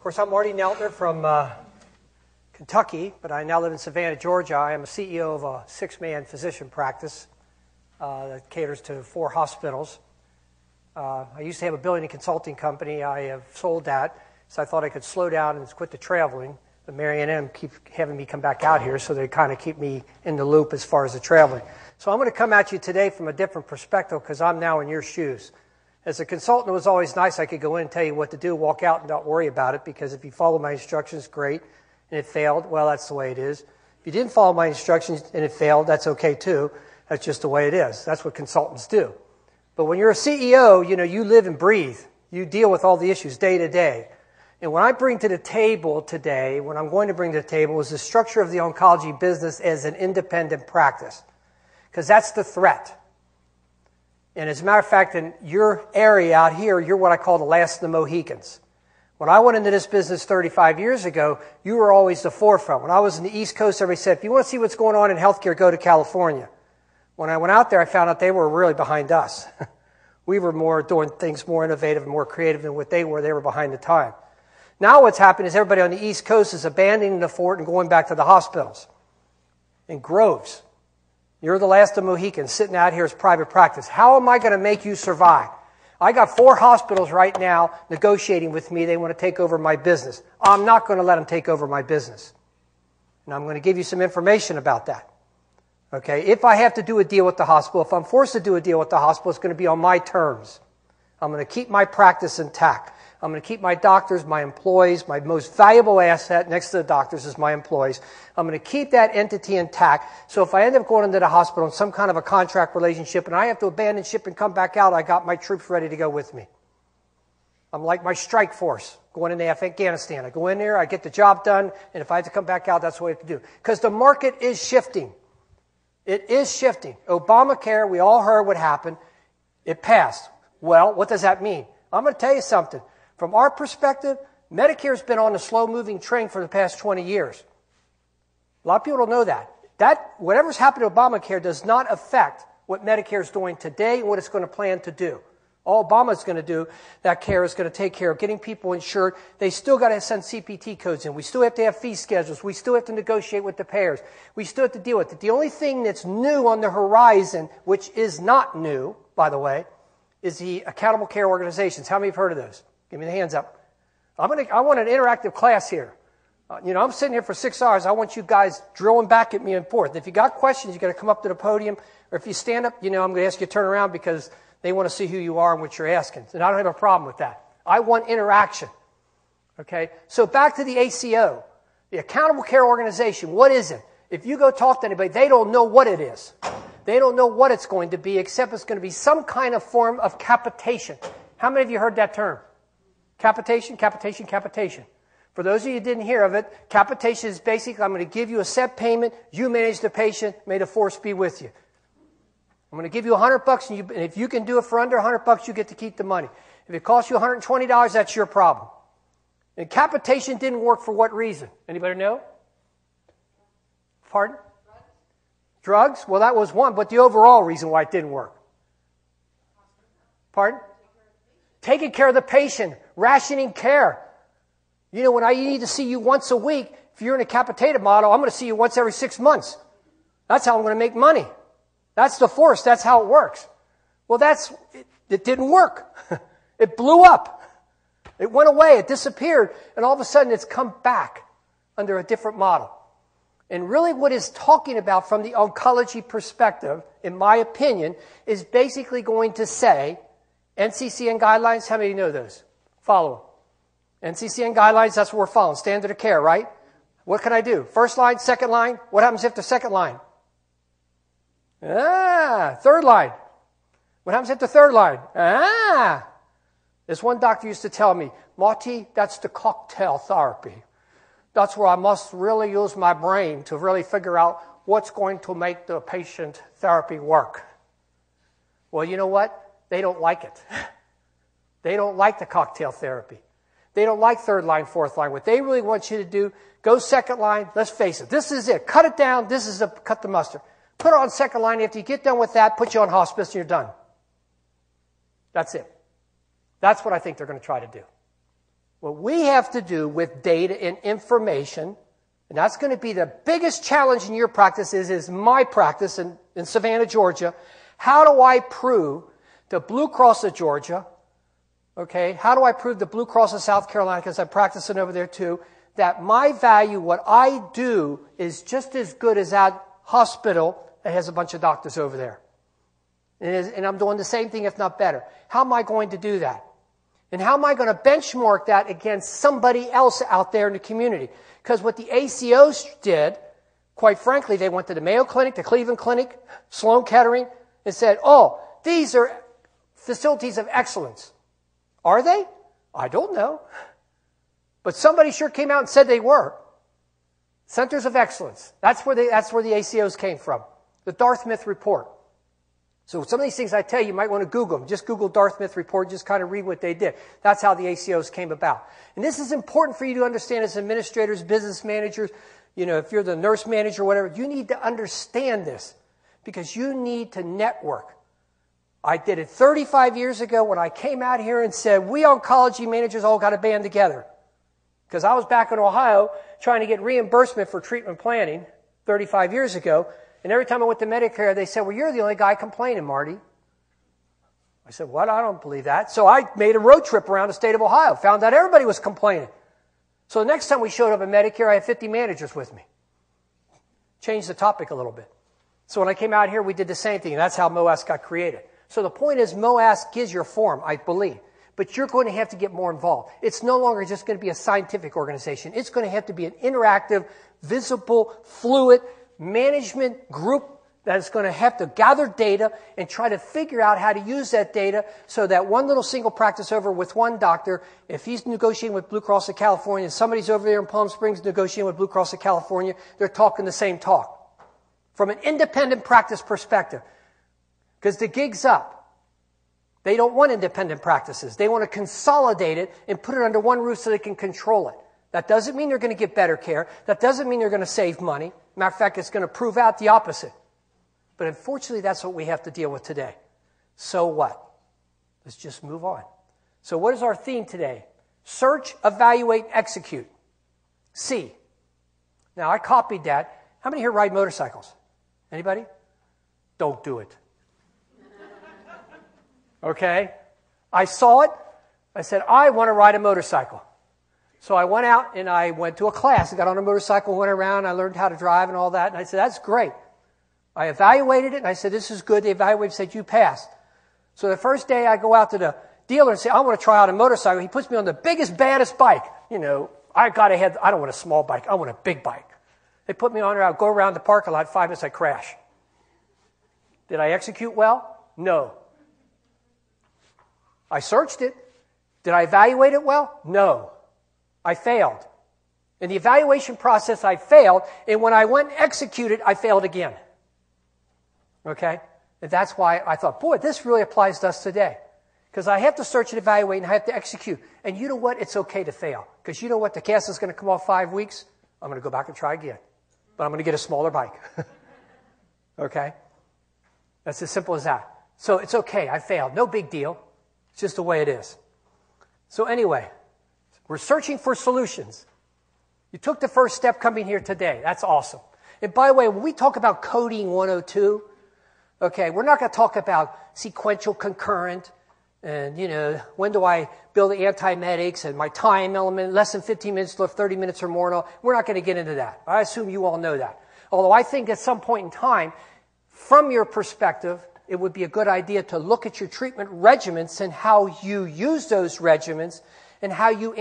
course, I'm Marty Neltner from Kentucky, but I now live in Savannah, Georgia. I am a CEO of a 6-man physician practice that caters to 4 hospitals. I used to have a building and consulting company. I have sold that, so I thought I could slow down and quit the traveling. But Mary and M keep having me come back out here, so they kind of keep me in the loop as far as the traveling. So I'm going to come at you today from a different perspective because I'm now in your shoes. As a consultant, it was always nice. I could go in and tell you what to do, walk out, and not worry about it, because if you follow my instructions, great. And it failed, well, that's the way it is. If you didn't follow my instructions and it failed, that's okay too. That's just the way it is. That's what consultants do. But when you're a CEO, you live and breathe. You deal with all the issues day to day. And what I bring to the table today, what I'm going to bring to the table, is the structure of the oncology business as an independent practice. Because that's the threat. And as a matter of fact, in your area out here, you're what I call the last of the Mohicans. When I went into this business 35 years ago, you were always the forefront. When I was in the East Coast, everybody said, if you want to see what's going on in healthcare, go to California. When I went out there, I found out they were really behind us. We were more doing things more innovative and more creative than what they were. They were behind the time. Now what's happened is everybody on the East Coast is abandoning the fort and going back to the hospitals. In groves. You're the last of Mohicans sitting out here as private practice. How am I going to make you survive? I got 4 hospitals right now negotiating with me. They want to take over my business. I'm not going to let them take over my business. And I'm going to give you some information about that. Okay? If I have to do a deal with the hospital, if I'm forced to do a deal with the hospital, it's going to be on my terms. I'm going to keep my practice intact. I'm going to keep my doctors, my employees, my most valuable asset next to the doctors is my employees. I'm going to keep that entity intact. So if I end up going into the hospital in some kind of a contract relationship and I have to abandon ship and come back out, I got my troops ready to go with me. I'm like my strike force going into Afghanistan. I go in there, I get the job done, and if I have to come back out, that's what I have to do. Because the market is shifting. It is shifting. Obamacare, we all heard what happened. It passed. Well, what does that mean? I'm going to tell you something. From our perspective, Medicare's been on a slow-moving train for the past 20 years. A lot of people don't know that. Whatever's happened to Obamacare does not affect what Medicare's doing today and what it's going to plan to do. All Obama's going to do, that care is going to take care of getting people insured. They still got to send CPT codes in. We still have to have fee schedules. We still have to negotiate with the payers. We still have to deal with it. The only thing that's new on the horizon, which is not new, by the way, is the accountable care organizations. How many have heard of those? Give me the hands up. I want an interactive class here. I'm sitting here for 6 hours. I want you guys drilling back at me and forth. If you got questions, you got to come up to the podium. Or if you stand up, I'm going to ask you to turn around because they want to see who you are and what you're asking. And I don't have a problem with that. I want interaction. Okay? So back to the ACO, the Accountable Care Organization. What is it? If you go talk to anybody, they don't know what it is. They don't know what it's going to be, except it's going to be some kind of form of capitation. How many of you heard that term? Capitation, capitation, capitation. For those of you who didn't hear of it, capitation is basically, I'm going to give you a set payment, you manage the patient, may the force be with you. I'm going to give you $100, and if you can do it for under $100, you get to keep the money. If it costs you $120, that's your problem. And capitation didn't work for what reason? Anybody know? Pardon? Drugs? Well, that was one, but the overall reason why it didn't work. Pardon? Taking care of the patient, rationing care. When I need to see you once a week, if you're in a capitated model, I'm going to see you once every 6 months. That's how I'm going to make money. That's the force. That's how it works. Well, it didn't work. It blew up. It went away. It disappeared. And all of a sudden, it's come back under a different model. And really what it's talking about from the oncology perspective, in my opinion, is basically going to say, NCCN guidelines, how many of you know those? Follow them. NCCN guidelines, that's what we're following. Standard of care, right? What can I do? First line, second line? What happens if the second line? Third line. What happens if the third line? This one doctor used to tell me, Marty, that's the cocktail therapy. That's where I must really use my brain to really figure out what's going to make the patient therapy work. Well, you know what? They don't like it. They don't like the cocktail therapy. They don't like third line, fourth line. What they really want you to do, go second line. Let's face it. This is it. Cut it down. This is cut the mustard. Put it on second line. After you get done with that, put you on hospice and you're done. That's it. That's what I think they're going to try to do. What we have to do with data and information, and that's going to be the biggest challenge in your practice, is my practice in Savannah, Georgia. How do I prove to Blue Cross of Georgia, okay, how do I prove to Blue Cross of South Carolina, because I'm practicing over there too, that my value, what I do, is just as good as that hospital that has a bunch of doctors over there. And I'm doing the same thing, if not better. How am I going to do that? And how am I going to benchmark that against somebody else out there in the community? Because what the ACOs did, quite frankly, they went to the Mayo Clinic, the Cleveland Clinic, Sloan Kettering, and said, oh, these are facilities of excellence. Are they? I don't know. But somebody sure came out and said they were. Centers of excellence. That's where the ACOs came from. The Dartmouth report. So some of these things I tell you, you might want to Google them. Just Google Dartmouth report, just kind of read what they did. That's how the ACOs came about. And this is important for you to understand as administrators, business managers, if you're the nurse manager or whatever, you need to understand this because you need to network. I did it 35 years ago when I came out here and said, we oncology managers all got to band together. Because I was back in Ohio trying to get reimbursement for treatment planning 35 years ago. And every time I went to Medicare, they said, well, you're the only guy complaining, Marty. I said, what? I don't believe that. So I made a road trip around the state of Ohio, found out everybody was complaining. So the next time we showed up at Medicare, I had 50 managers with me. Changed the topic a little bit. So when I came out here, we did the same thing. And that's how MOAS got created. So the point is, MOAS gives your form, I believe. But you're going to have to get more involved. It's no longer just going to be a scientific organization. It's going to have to be an interactive, visible, fluid management group that is going to have to gather data and try to figure out how to use that data so that one little single practice over with one doctor, if he's negotiating with Blue Cross of California and somebody's over there in Palm Springs negotiating with Blue Cross of California, they're talking the same talk from an independent practice perspective. Because the gig's up. They don't want independent practices. They want to consolidate it and put it under one roof so they can control it. That doesn't mean they're going to get better care. That doesn't mean they're going to save money. Matter of fact, it's going to prove out the opposite. But unfortunately, that's what we have to deal with today. So what? Let's just move on. So what is our theme today? Search, evaluate, execute. C. Now, I copied that. How many here ride motorcycles? Anybody? Don't do it. Okay? I saw it. I said, I want to ride a motorcycle. So I went out and I went to a class. I got on a motorcycle, went around. I learned how to drive and all that. And I said, that's great. I evaluated it and I said, this is good. They evaluated and said, you passed. So the first day I go out to the dealer and say, I want to try out a motorcycle. He puts me on the biggest, baddest bike. I don't want a small bike. I want a big bike. They put me on there. I'll go around the parking lot. 5 minutes, I crash. Did I execute well? No. I searched it. Did I evaluate it well? No. I failed. In the evaluation process, I failed. And when I went and executed, I failed again. Okay? And that's why I thought, boy, this really applies to us today. Because I have to search and evaluate and I have to execute. And you know what? It's okay to fail. Because you know what? The cast is going to come off 5 weeks. I'm going to go back and try again. But I'm going to get a smaller bike. Okay? That's as simple as that. So it's okay. I failed. No big deal. It's just the way it is. So anyway, we're searching for solutions. You took the first step coming here today. That's awesome. And by the way, when we talk about coding 102, okay, we're not going to talk about sequential concurrent and, when do I build the antiemetics and my time element, less than 15 minutes left, 30 minutes or more. And all. We're not going to get into that. I assume you all know that. Although I think at some point in time, from your perspective, it would be a good idea to look at your treatment regimens and how you use those regimens and how you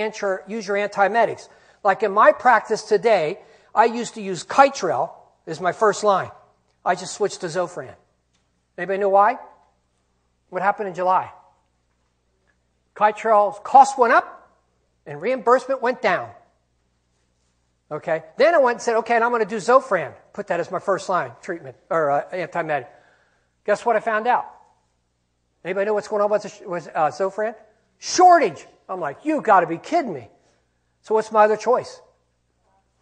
use your antiemetics. Like in my practice today, I used to use Kytrel as my first line. I just switched to Zofran. Anybody know why? What happened in July? Kytrel's cost went up and reimbursement went down. Okay? Then I went and said, okay, and I'm going to do Zofran. Put that as my first line treatment or antiemetic. Guess what I found out? Anybody know what's going on with Zofran? Shortage. I'm like, you got to be kidding me. So what's my other choice?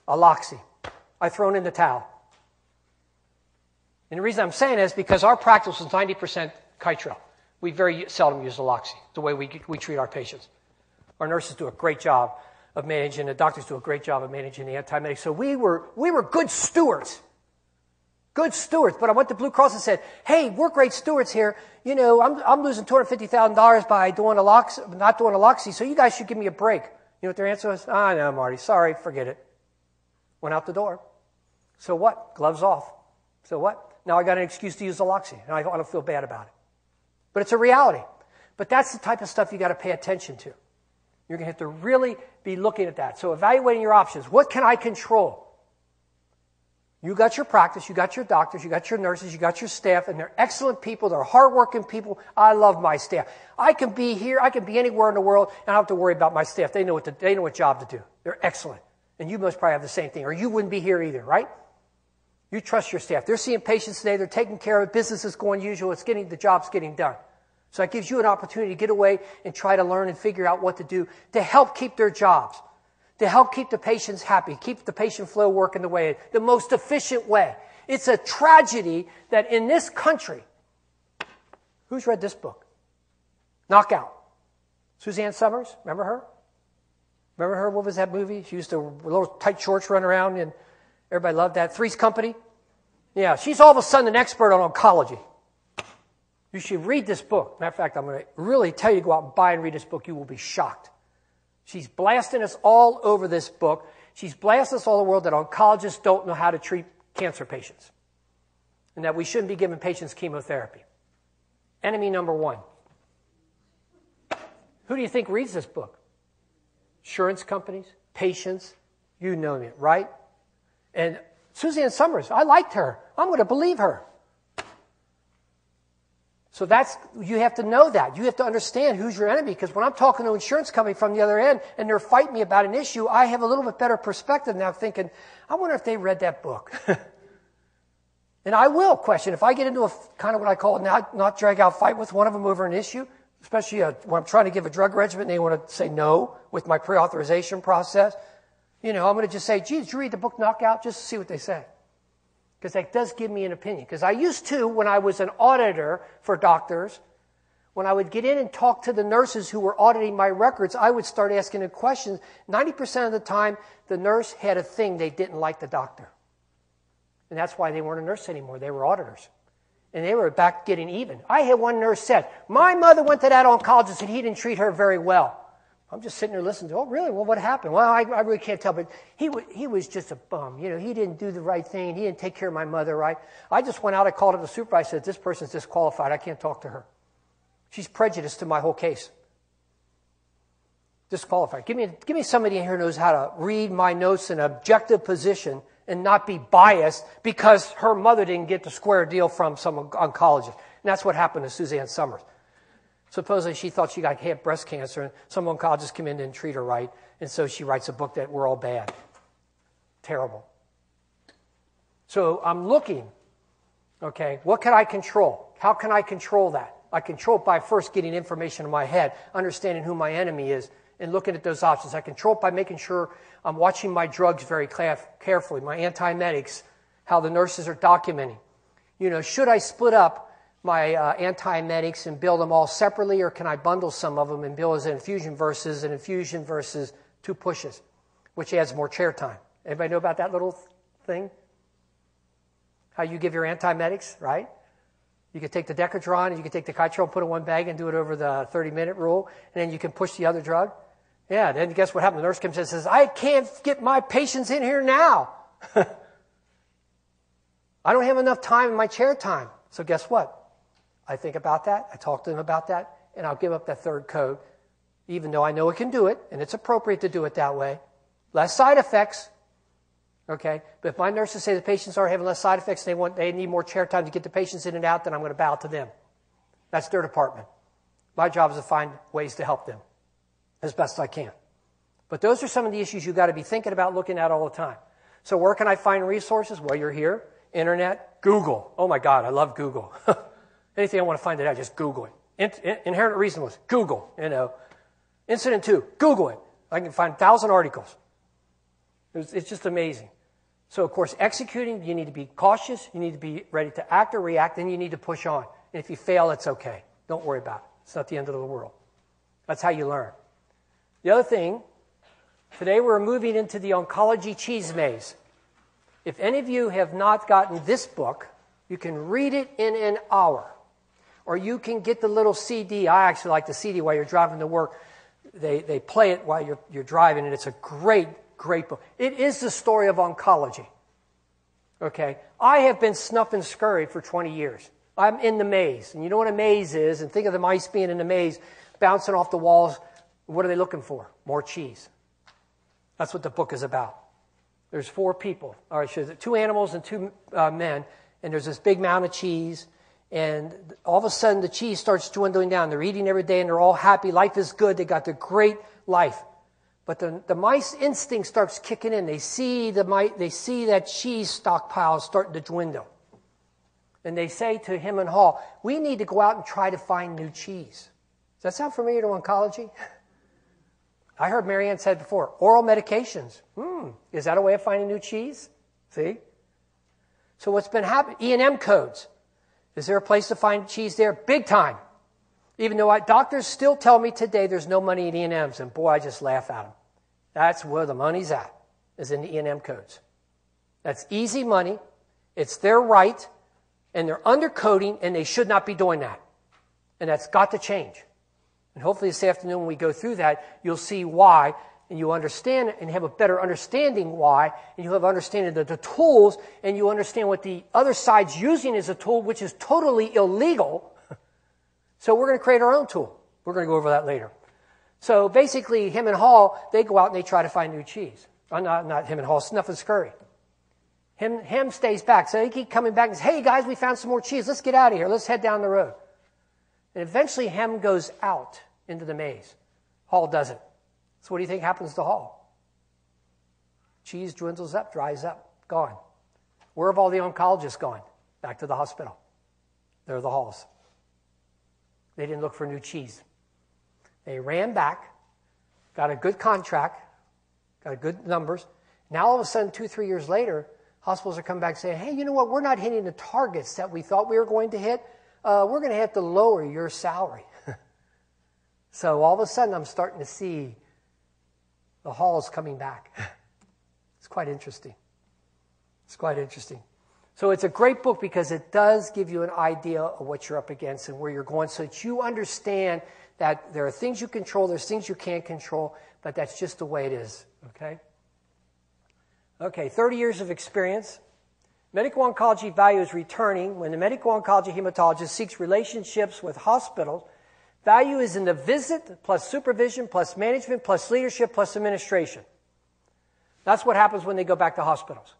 Aloxi. I've thrown in the towel. And the reason I'm saying is because our practice was 90% Kytrel. We very seldom use Aloxi, the way we treat our patients. Our nurses do a great job of managing, the doctors do a great job of managing the antiemetics. So we were good stewards. Good stewards. But I went to Blue Cross and said, hey, we're great stewards here. You know, I'm losing $250,000 by not doing Aloxi, so you guys should give me a break. You know what their answer was? No, Marty, sorry, forget it. Went out the door. So what? Gloves off. So what? Now I got an excuse to use Aloxi, and I don't feel bad about it. But it's a reality. But that's the type of stuff you got to pay attention to. You're going to have to really be looking at that. So evaluating your options. What can I control? You got your practice, you got your doctors, you got your nurses, you got your staff, and they're excellent people, they're hardworking people. I love my staff. I can be here, I can be anywhere in the world, and I don't have to worry about my staff. They know what job to do. They're excellent. And you must probably have the same thing, or you wouldn't be here either, right? You trust your staff. They're seeing patients today, they're taking care of it, business is going usual, the job's getting done. So that gives you an opportunity to get away and try to learn and figure out what to do to help keep their jobs, to help keep the patients happy, keep the patient flow working the most efficient way. It's a tragedy that in this country, who's read this book? Knockout. Suzanne Summers, remember her? Remember her? What was that movie? She used to little tight shorts run around and everybody loved that. Three's Company. Yeah, she's all of a sudden an expert on oncology. You should read this book. Matter of fact, I'm going to really tell you to go out and buy and read this book. You will be shocked. She's blasting us all over this book. She's blasting us all over the world that oncologists don't know how to treat cancer patients and that we shouldn't be giving patients chemotherapy. Enemy number one. Who do you think reads this book? Insurance companies, patients, you know it, right? And Suzanne Summers, I liked her. I'm going to believe her. So you have to know that. You have to understand who's your enemy, because when I'm talking to an insurance company from the other end and they're fighting me about an issue, I have a little bit better perspective now thinking, I wonder if they read that book. And I will question. If I get into a kind of what I call a not drag out fight with one of them over an issue, especially when I'm trying to give a drug regimen and they want to say no with my pre-authorization process, I'm going to just say, gee, did you read the book Knockout? Just to see what they say. Because that does give me an opinion. Because I used to, when I was an auditor for doctors, when I would get in and talk to the nurses who were auditing my records, I would start asking them questions. 90% of the time, the nurse had a thing they didn't like the doctor. And that's why they weren't a nurse anymore. They were auditors. And they were back getting even. I had one nurse said, my mother went to that oncologist and he didn't treat her very well. I'm just sitting there listening to, oh, really? Well, what happened? Well, I really can't tell, but he was just a bum. He didn't do the right thing. He didn't take care of my mother right. I just went out, I called up the supervisor, said, this person's disqualified. I can't talk to her. She's prejudiced to my whole case. Disqualified. Give me somebody in here who knows how to read my notes in an objective position and not be biased because her mother didn't get the square deal from some oncologist. And that's what happened to Suzanne Summers. Supposedly she thought she had breast cancer, and some oncologist came in and didn't treat her right, and so she writes a book that we're all bad. Terrible. So I'm looking, okay, what can I control? How can I control that? I control it by first getting information in my head, understanding who my enemy is, and looking at those options. I control it by making sure I'm watching my drugs very carefully, my antiemetics, how the nurses are documenting. Should I split up my antiemetics and bill them all separately, or can I bundle some of them and bill as an infusion versus 2 pushes, which adds more chair time? Anybody know about that little thing? How you give your antiemetics, right? You can take the Decadron and you can take the Kytril, put it in one bag and do it over the 30-minute rule, and then you can push the other drug. Yeah, then guess what happened? The nurse comes in and says, I can't get my patients in here now. I don't have enough time in my chair time. So guess what? I think about that, I talk to them about that, and I'll give up that third code, even though I know it can do it, and it's appropriate to do it that way. Less side effects, okay? But if my nurses say the patients are having less side effects, they need more chair time to get the patients in and out, then I'm going to bow to them. That's their department. My job is to find ways to help them as best I can. But those are some of the issues you've got to be thinking about, looking at all the time. So where can I find resources? Well, you're here. Internet, Google. Oh my God, I love Google. Anything I want to find it out, just Google it. Inherent reasonableness, Google. Incident 2, Google it. I can find 1,000 articles. It's just amazing. So, of course, executing, you need to be cautious. You need to be ready to act or react, and you need to push on. And if you fail, it's okay. Don't worry about it. It's not the end of the world. That's how you learn. The other thing, today we're moving into the oncology cheese maze. If any of you have not gotten this book, you can read it in an hour. Or you can get the little CD. I actually like the CD while you're driving to work. They play it while you're driving, and it's a great, great book. It is the story of oncology. Okay? I have been snuff and scurried for 20 years. I'm in the maze. And you know what a maze is? And think of the mice being in the maze, bouncing off the walls. What are they looking for? More cheese. That's what the book is about. There's 4 people, or 2 animals and 2 men, and there's this big mound of cheese, and all of a sudden the cheese starts dwindling down. They're eating every day, and they're all happy. Life is good. They got the great life. But the mice instinct starts kicking in. They see that cheese stockpile starting to dwindle. And they say to him and Hall, we need to go out and try to find new cheese. Does that sound familiar to oncology? I heard Marianne said before, oral medications. Is that a way of finding new cheese? See? So what's been happening? E&M codes. Is there a place to find cheese there? Big time. Even though doctors still tell me today there's no money in E&Ms, and boy, I just laugh at them. That's where the money's at, is in the E&M codes. That's easy money. It's their right, and they're undercoding, and they should not be doing that. And that's got to change. And hopefully this afternoon when we go through that, you'll see why, and you understand it, and have a better understanding why, and you have understanding of the tools, and you understand what the other side's using as a tool, which is totally illegal. So we're going to create our own tool. We're going to go over that later. So basically, him and Hall, they go out and they try to find new cheese. Not him and Hall, Snuff and Scurry. Him stays back. So they keep coming back and says, hey guys, we found some more cheese. Let's get out of here. Let's head down the road. And eventually Hem goes out into the maze. Hall doesn't. So what do you think happens to Hall? Cheese dwindles up, dries up, gone. Where have all the oncologists gone? Back to the hospital. They're the Halls. They didn't look for new cheese. They ran back, got a good contract, got good numbers. Now all of a sudden, 2-3 years later, hospitals are coming back saying, hey, you know what? We're not hitting the targets that we thought we were going to hit. We're going to have to lower your salary. So all of a sudden, I'm starting to see the Halls coming back. It's quite interesting. It's quite interesting. So it's a great book because it does give you an idea of what you're up against and where you're going so that you understand that there are things you control, there's things you can't control, but that's just the way it is, okay? Okay, 30 years of experience. Medical oncology value is returning when the medical oncology hematologist seeks relationships with hospitals. Value is in the visit, plus supervision, plus management, plus leadership, plus administration. That's what happens when they go back to hospitals.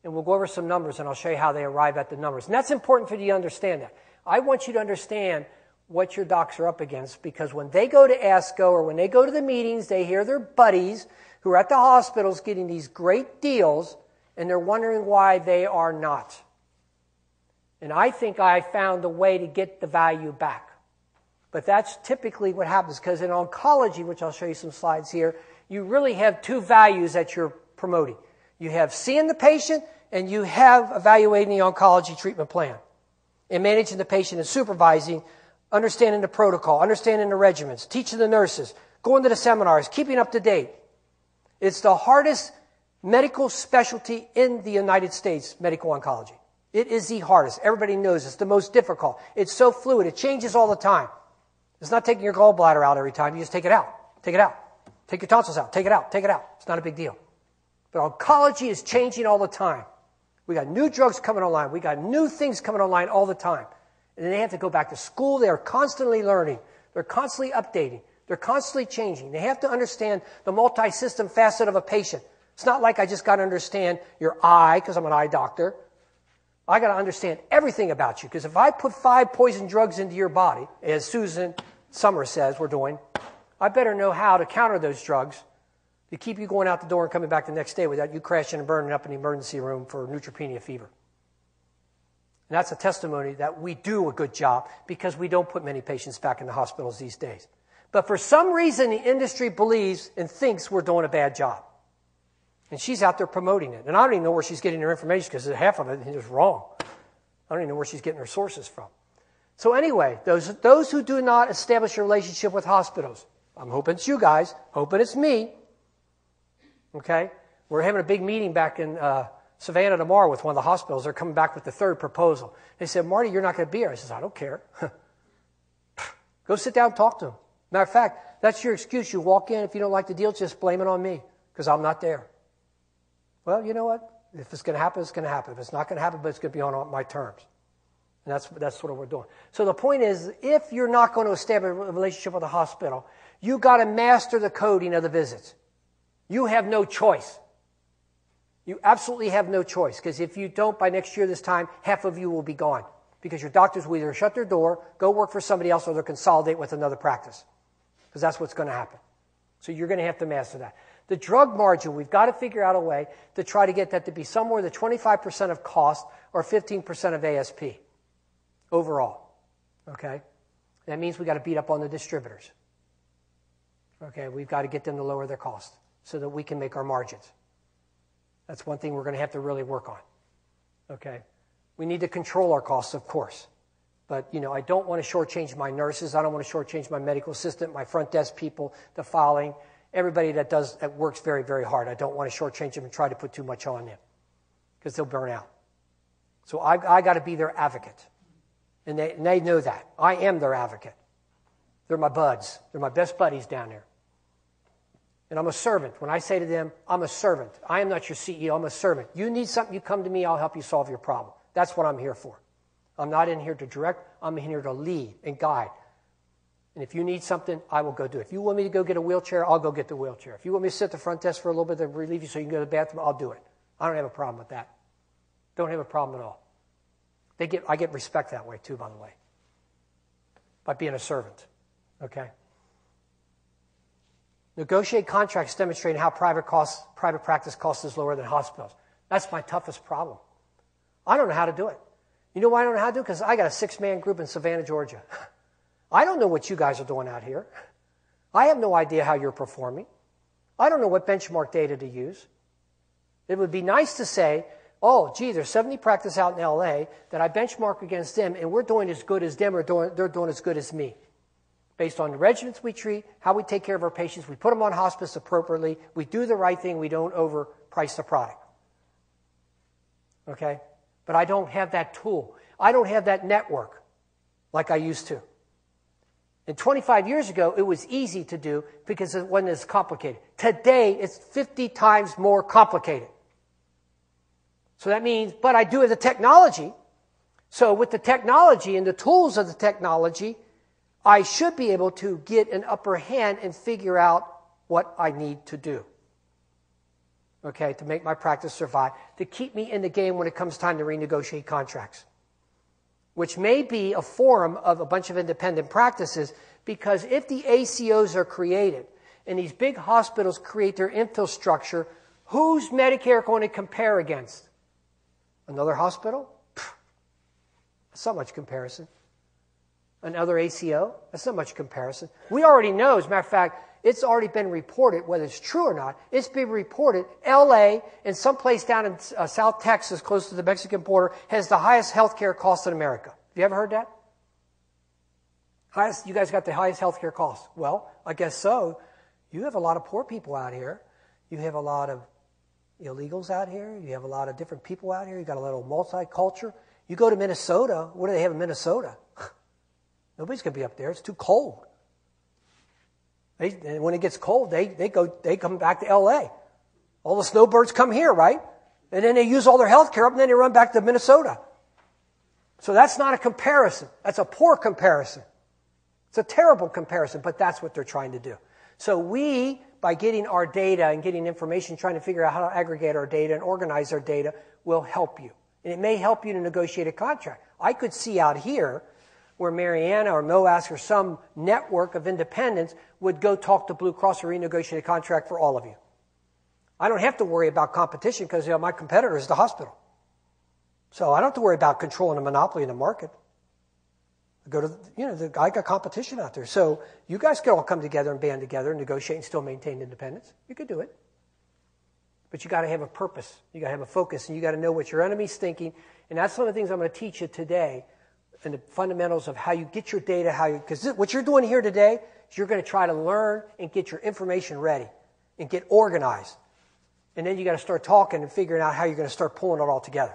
And we'll go over some numbers, and I'll show you how they arrive at the numbers. And that's important for you to understand that. I want you to understand what your docs are up against, because when they go to ASCO or when they go to the meetings, they hear their buddies who are at the hospitals getting these great deals, and they're wondering why they are not. And I think I found a way to get the value back. But that's typically what happens, because in oncology, which I'll show you some slides here, you really have 2 values that you're promoting. You have seeing the patient, and you have evaluating the oncology treatment plan, and managing the patient and supervising, understanding the protocol, understanding the regimens, teaching the nurses, going to the seminars, keeping up to date. It's the hardest medical specialty in the United States, medical oncology. It is the hardest. Everybody knows it's the most difficult. It's so fluid. It changes all the time. It's not taking your gallbladder out every time. You just take it out. Take it out. Take your tonsils out. Take it out. Take it out. It's not a big deal. But oncology is changing all the time. We got new drugs coming online. We got new things coming online all the time. And they have to go back to school. They are constantly learning. They're constantly updating. They're constantly changing. They have to understand the multi-system facet of a patient. It's not like I just got to understand your eye because I'm an eye doctor. I got to understand everything about you, because if I put 5 poison drugs into your body, as Susan Summers says we're doing, I better know how to counter those drugs to keep you going out the door and coming back the next day without you crashing and burning up in the emergency room for neutropenia fever. And that's a testimony that we do a good job because we don't put many patients back in the hospitals these days. But for some reason, the industry believes and thinks we're doing a bad job. And she's out there promoting it. And I don't even know where she's getting her information because half of it is wrong. I don't even know where she's getting her sources from. So anyway, those who do not establish a relationship with hospitals, I'm hoping it's you guys, hoping it's me. Okay? We're having a big meeting back in Savannah tomorrow with one of the hospitals. They're coming back with the third proposal. They said, Marty, you're not going to be here. I said, I don't care. Go sit down and talk to them. Matter of fact, that's your excuse. You walk in. If you don't like the deal, just blame it on me because I'm not there. Well, you know what? If it's going to happen, it's going to happen. If it's not going to happen, but it's going to be on my terms. And that's what we're doing. So the point is, if you're not going to establish a relationship with a hospital, you got to master the coding of the visits. You have no choice. You absolutely have no choice, because if you don't, by next year this time, half of you will be gone, because your doctors will either shut their door, go work for somebody else, or they'll consolidate with another practice, because that's what's going to happen. So you're going to have to master that. The drug margin, we've got to figure out a way to try to get that to be somewhere the 25% of cost or 15% of ASP overall. Okay? That means we've got to beat up on the distributors. Okay? We've got to get them to lower their cost so that we can make our margins. That's one thing we're going to have to really work on. Okay? We need to control our costs, of course. But, I don't want to shortchange my nurses. I don't want to shortchange my medical assistant, my front desk people, the filing, everybody that works very, very hard. I don't want to shortchange them and try to put too much on them because they'll burn out. So I got to be their advocate. And they know that. I am their advocate. They're my buds. They're my best buddies down there. And I'm a servant. When I say to them, I'm a servant. I am not your CEO. I'm a servant. You need something, you come to me. I'll help you solve your problem. That's what I'm here for. I'm not in here to direct. I'm in here to lead and guide. And if you need something, I will go do it. If you want me to go get a wheelchair, I'll go get the wheelchair. If you want me to sit at the front desk for a little bit to relieve you so you can go to the bathroom, I'll do it. I don't have a problem with that. Don't have a problem at all. I get respect that way too, by the way, by being a servant. Okay? Negotiate contracts demonstrating how private practice cost is lower than hospitals. That's my toughest problem. I don't know how to do it. You know why I don't know how to do it? Because I got a 6-man group in Savannah, Georgia. I don't know what you guys are doing out here. I have no idea how you're performing. I don't know what benchmark data to use. It would be nice to say, oh, gee, there's 70 practices out in L.A. that I benchmark against them, and we're doing as good as them, or they're doing as good as me. Based on the regimens we treat, how we take care of our patients, we put them on hospice appropriately, we do the right thing, we don't overprice the product. Okay? But I don't have that tool. I don't have that network like I used to. And 25 years ago, it was easy to do because it wasn't as complicated. Today, it's 50 times more complicated. So that means, but I do have the technology. So with the technology and the tools of the technology, I should be able to get an upper hand and figure out what I need to do. Okay, to make my practice survive, to keep me in the game when it comes time to renegotiate contracts, which may be a forum of a bunch of independent practices, because if the ACOs are created and these big hospitals create their infrastructure, who's Medicare going to compare against? Another hospital? That's not much comparison. Another ACO? That's not much comparison. We already know, as a matter of fact, it's already been reported, whether it's true or not, it's been reported, L.A. and someplace down in South Texas, close to the Mexican border, has the highest health care costs in America. Have you ever heard that? You guys got the highest health care costs. Well, I guess so. You have a lot of poor people out here. You have a lot of illegals out here. You have a lot of different people out here. You got a little multicultural. You go to Minnesota. What do they have in Minnesota? Nobody's going to be up there. It's too cold. And when it gets cold, they come back to L.A. All the snowbirds come here, right? And then they use all their health care up, and then they run back to Minnesota. So that's not a comparison. That's a poor comparison. It's a terrible comparison, but that's what they're trying to do. So we, by getting our data and getting information, trying to figure out how to aggregate our data and organize our data, will help you. And it may help you to negotiate a contract. I could see out here where Mariana or MOASC or some network of independents would go talk to Blue Cross or renegotiate a contract for all of you. I don't have to worry about competition because my competitor is the hospital. So I don't have to worry about controlling a monopoly in the market. I got competition out there. So you guys could all come together and band together and negotiate and still maintain independence. You could do it. But you got to have a purpose. You got to have a focus, and you got to know what your enemy's thinking. And that's one of the things I'm going to teach you today, and the fundamentals of how you get your data, because what you're doing here today is you're going to try to learn and get your information ready and get organized. And then you got to start talking and figuring out how you're going to start pulling it all together.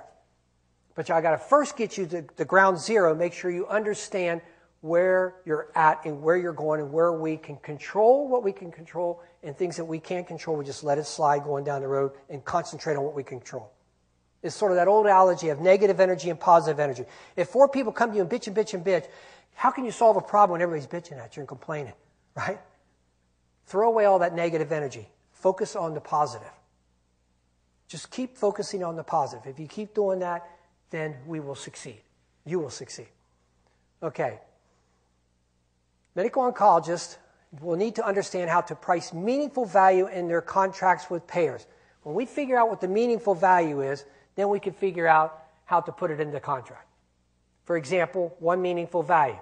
But I got to first get you to the ground zero, make sure you understand where you're at and where you're going and where we can control what we can control, and things that we can't control, we just let it slide going down the road and concentrate on what we can control. It's sort of that old analogy of negative energy and positive energy. If 4 people come to you and bitch and bitch and bitch, how can you solve a problem when everybody's bitching at you and complaining, right? Throw away all that negative energy. Focus on the positive. Just keep focusing on the positive. If you keep doing that, then we will succeed. You will succeed. Okay. Medical oncologists will need to understand how to price meaningful value in their contracts with payers. When we figure out what the meaningful value is, then we can figure out how to put it in the contract. For example, one meaningful value.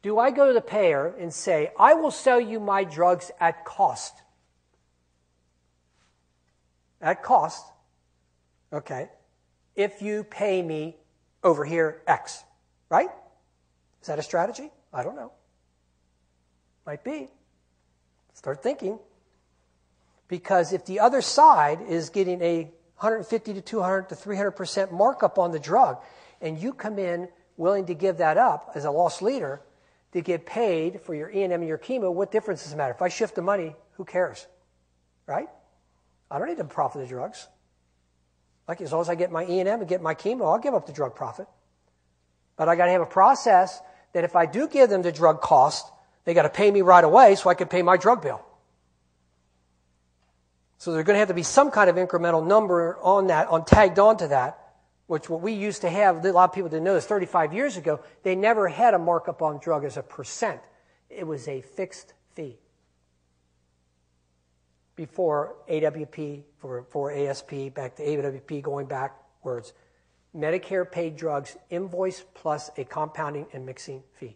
Do I go to the payer and say, I will sell you my drugs at cost? At cost, okay, if you pay me over here X, right? Is that a strategy? I don't know. Might be. Start thinking. Because if the other side is getting a 150 to 200 to 300% markup on the drug, and you come in willing to give that up as a loss leader to get paid for your E&M and your chemo, what difference does it matter? If I shift the money, who cares? Right? I don't need to profit the drugs. Like, as long as I get my E&M and get my chemo, I'll give up the drug profit. But I got to have a process that if I do give them the drug cost, they got to pay me right away so I can pay my drug bill. So there's going to have to be some kind of incremental number on that, tagged onto that, which what we used to have, a lot of people didn't know this, 35 years ago, they never had a markup on drug as a percent. It was a fixed fee. Before AWP, for ASP, back to AWP, going backwards, Medicare paid drugs invoice plus a compounding and mixing fee.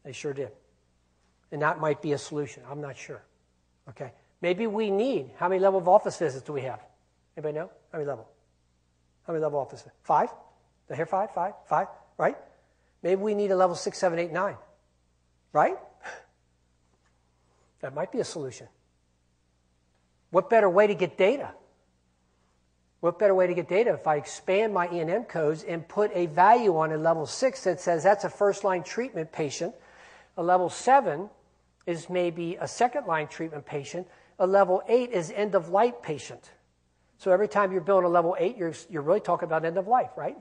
They sure did. And that might be a solution. I'm not sure. Okay. Maybe we need, how many level of office visits do we have? Anybody know? How many level? How many level office visits? 5? Did I hear 5? 5? Right? Maybe we need a level 6, 7, 8, 9. Right? That might be a solution. What better way to get data? What better way to get data if I expand my E&M codes and put a value on a level 6 that says that's a first-line treatment patient. A level 7 is maybe a second-line treatment patient. A level 8 is end-of-life patient. So every time you're billing a level 8, you're really talking about end-of-life, right?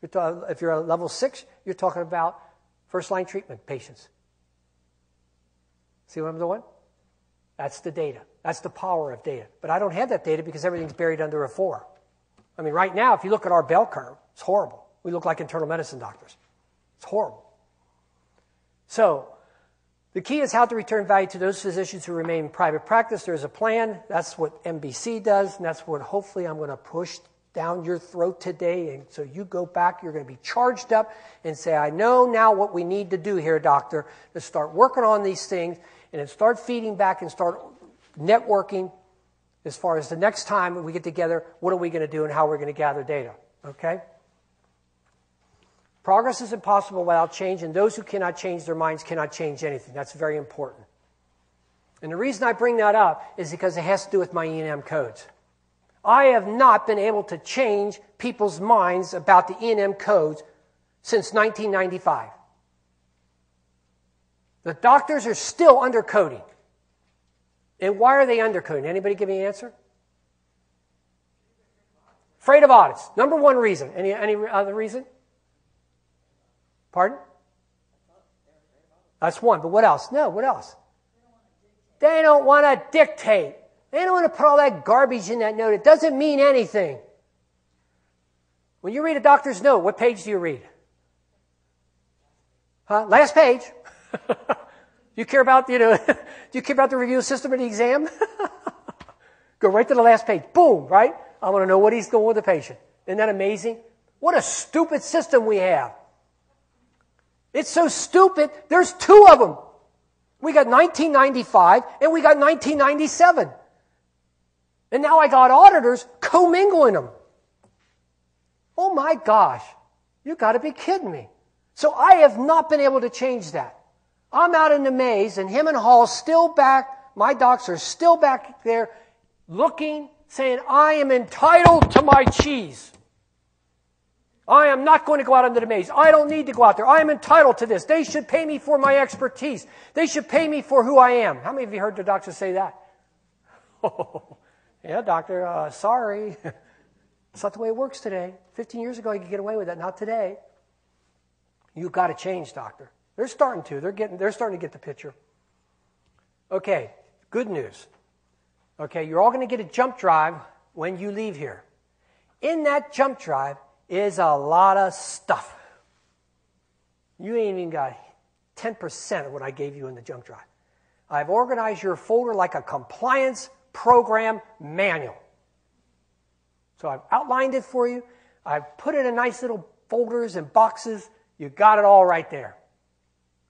If you're a level 6, you're talking about first-line treatment patients. See what I'm doing? That's the data. That's the power of data. But I don't have that data because everything's buried under a 4. I mean, right now, if you look at our bell curve, it's horrible. We look like internal medicine doctors. It's horrible. So the key is how to return value to those physicians who remain in private practice. There's a plan. That's what MBC does, and that's what hopefully I'm going to push down your throat today. And so you go back, you're going to be charged up and say, I know now what we need to do here, doctor, to start working on these things and then start feeding back and start networking as far as the next time we get together, what are we going to do and how we're going to gather data, okay? Progress is impossible without change, and those who cannot change their minds cannot change anything. That's very important. And the reason I bring that up is because it has to do with my E&M codes. I have not been able to change people's minds about the E&M codes since 1995. The doctors are still undercoding. And why are they undercoding? Anybody give me an answer? Afraid of audits. Number one reason. Any other reason? Pardon? That's one. But what else? No, what else? They don't want to dictate. They don't want to put all that garbage in that note. It doesn't mean anything. When you read a doctor's note, what page do you read? Huh? Last page. You care about, do you care about the review system of the exam? Go right to the last page. Boom, right? I want to know what he's doing with the patient. Isn't that amazing? What a stupid system we have. It's so stupid, there's 2 of them. We got 1995 and we got 1997. And now I got auditors commingling them. Oh my gosh, you got to be kidding me. So I have not been able to change that. I'm out in the maze, and him and Hall's still back, my docs are still back there looking, saying, I am entitled to my cheese. I am not going to go out into the maze. I don't need to go out there. I am entitled to this. They should pay me for my expertise. They should pay me for who I am. How many of you heard the doctor say that? Oh, yeah, doctor, sorry. It's not the way it works today. 15 years ago, you could get away with that. Not today. You've got to change, doctor. They're starting to. They're starting to get the picture. Okay, good news. Okay, you're all going to get a jump drive when you leave here. In that jump drive is a lot of stuff. You ain't even got 10% of what I gave you in the jump drive. I've organized your folder like a compliance program manual. So I've outlined it for you. I've put it in nice little folders and boxes. You got it all right there.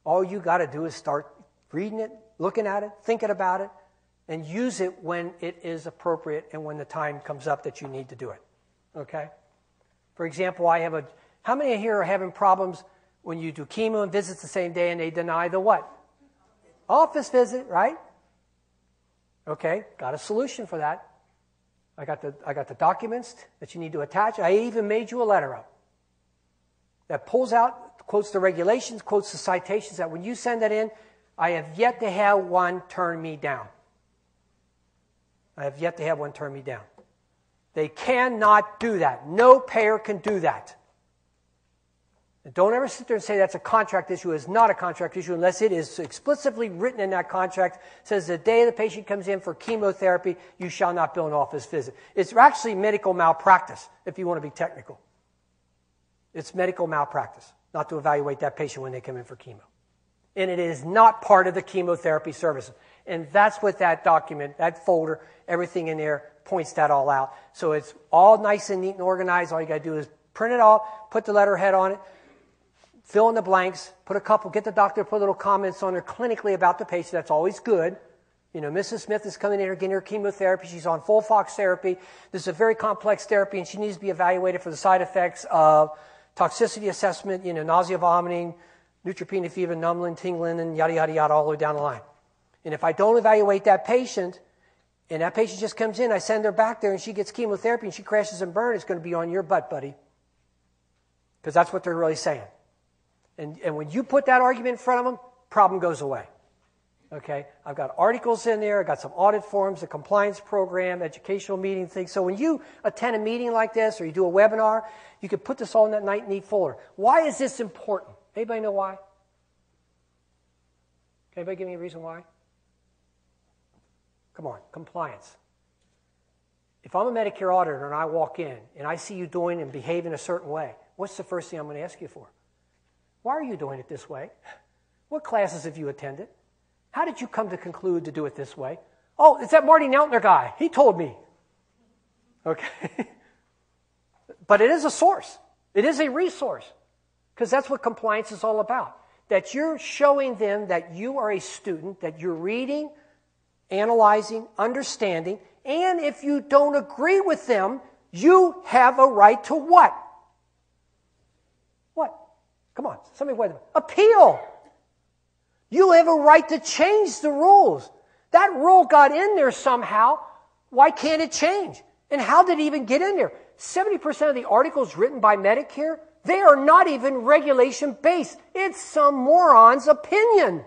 All you got to do is start reading it, looking at it, thinking about it, and use it when it is appropriate and when the time comes up that you need to do it. Okay? For example, how many here are having problems when you do chemo and visits the same day and they deny the what? Office visit, right? Okay, got a solution for that. I got the documents that you need to attach. I even made you a letter up that pulls out, quotes the regulations, quotes the citations, that when you send that in, I have yet to have one turn me down. I have yet to have one turn me down. They cannot do that. No payer can do that. And don't ever sit there and say that's a contract issue. It's not a contract issue unless it is explicitly written in that contract. It says the day the patient comes in for chemotherapy, you shall not bill an office visit. It's actually medical malpractice, if you want to be technical. It's medical malpractice not to evaluate that patient when they come in for chemo. And it is not part of the chemotherapy services. And that's what that document, that folder, everything in there points that all out. So it's all nice and neat and organized. All you got to do is print it all, put the letterhead on it, fill in the blanks, get the doctor to put little comments on there clinically about the patient. That's always good. You know, Mrs. Smith is coming in here getting her chemotherapy. She's on FOLFOX therapy. This is a very complex therapy, and she needs to be evaluated for the side effects of toxicity assessment, nausea, vomiting, neutropenia, fever, numbling, tingling, and yada, yada, yada, all the way down the line. And if I don't evaluate that patient, and that patient just comes in, I send her back there, and she gets chemotherapy, and she crashes and burns, it's going to be on your butt, buddy. Because that's what they're really saying. And when you put that argument in front of them, problem goes away. Okay? I've got articles in there. I've got some audit forms, a compliance program, educational meeting things. So when you attend a meeting like this or you do a webinar, you can put this all in that nice, neat folder. Why is this important? Anybody know why? Can anybody give me a reason why? Come on, compliance. If I'm a Medicare auditor and I walk in and I see you doing and behaving a certain way, what's the first thing I'm going to ask you for? Why are you doing it this way? What classes have you attended? How did you come to conclude to do it this way? Oh, it's that Marty Neltner guy. He told me. Okay. But it is a source. It is a resource. Because that's what compliance is all about. That you're showing them that you are a student, that you're reading, analyzing, understanding, and if you don't agree with them, you have a right to what? What? Come on, somebody wait a minute. Appeal. You have a right to change the rules. That rule got in there somehow. Why can't it change? And how did it even get in there? 70% of the articles written by Medicare, they are not even regulation-based. It's some moron's opinion.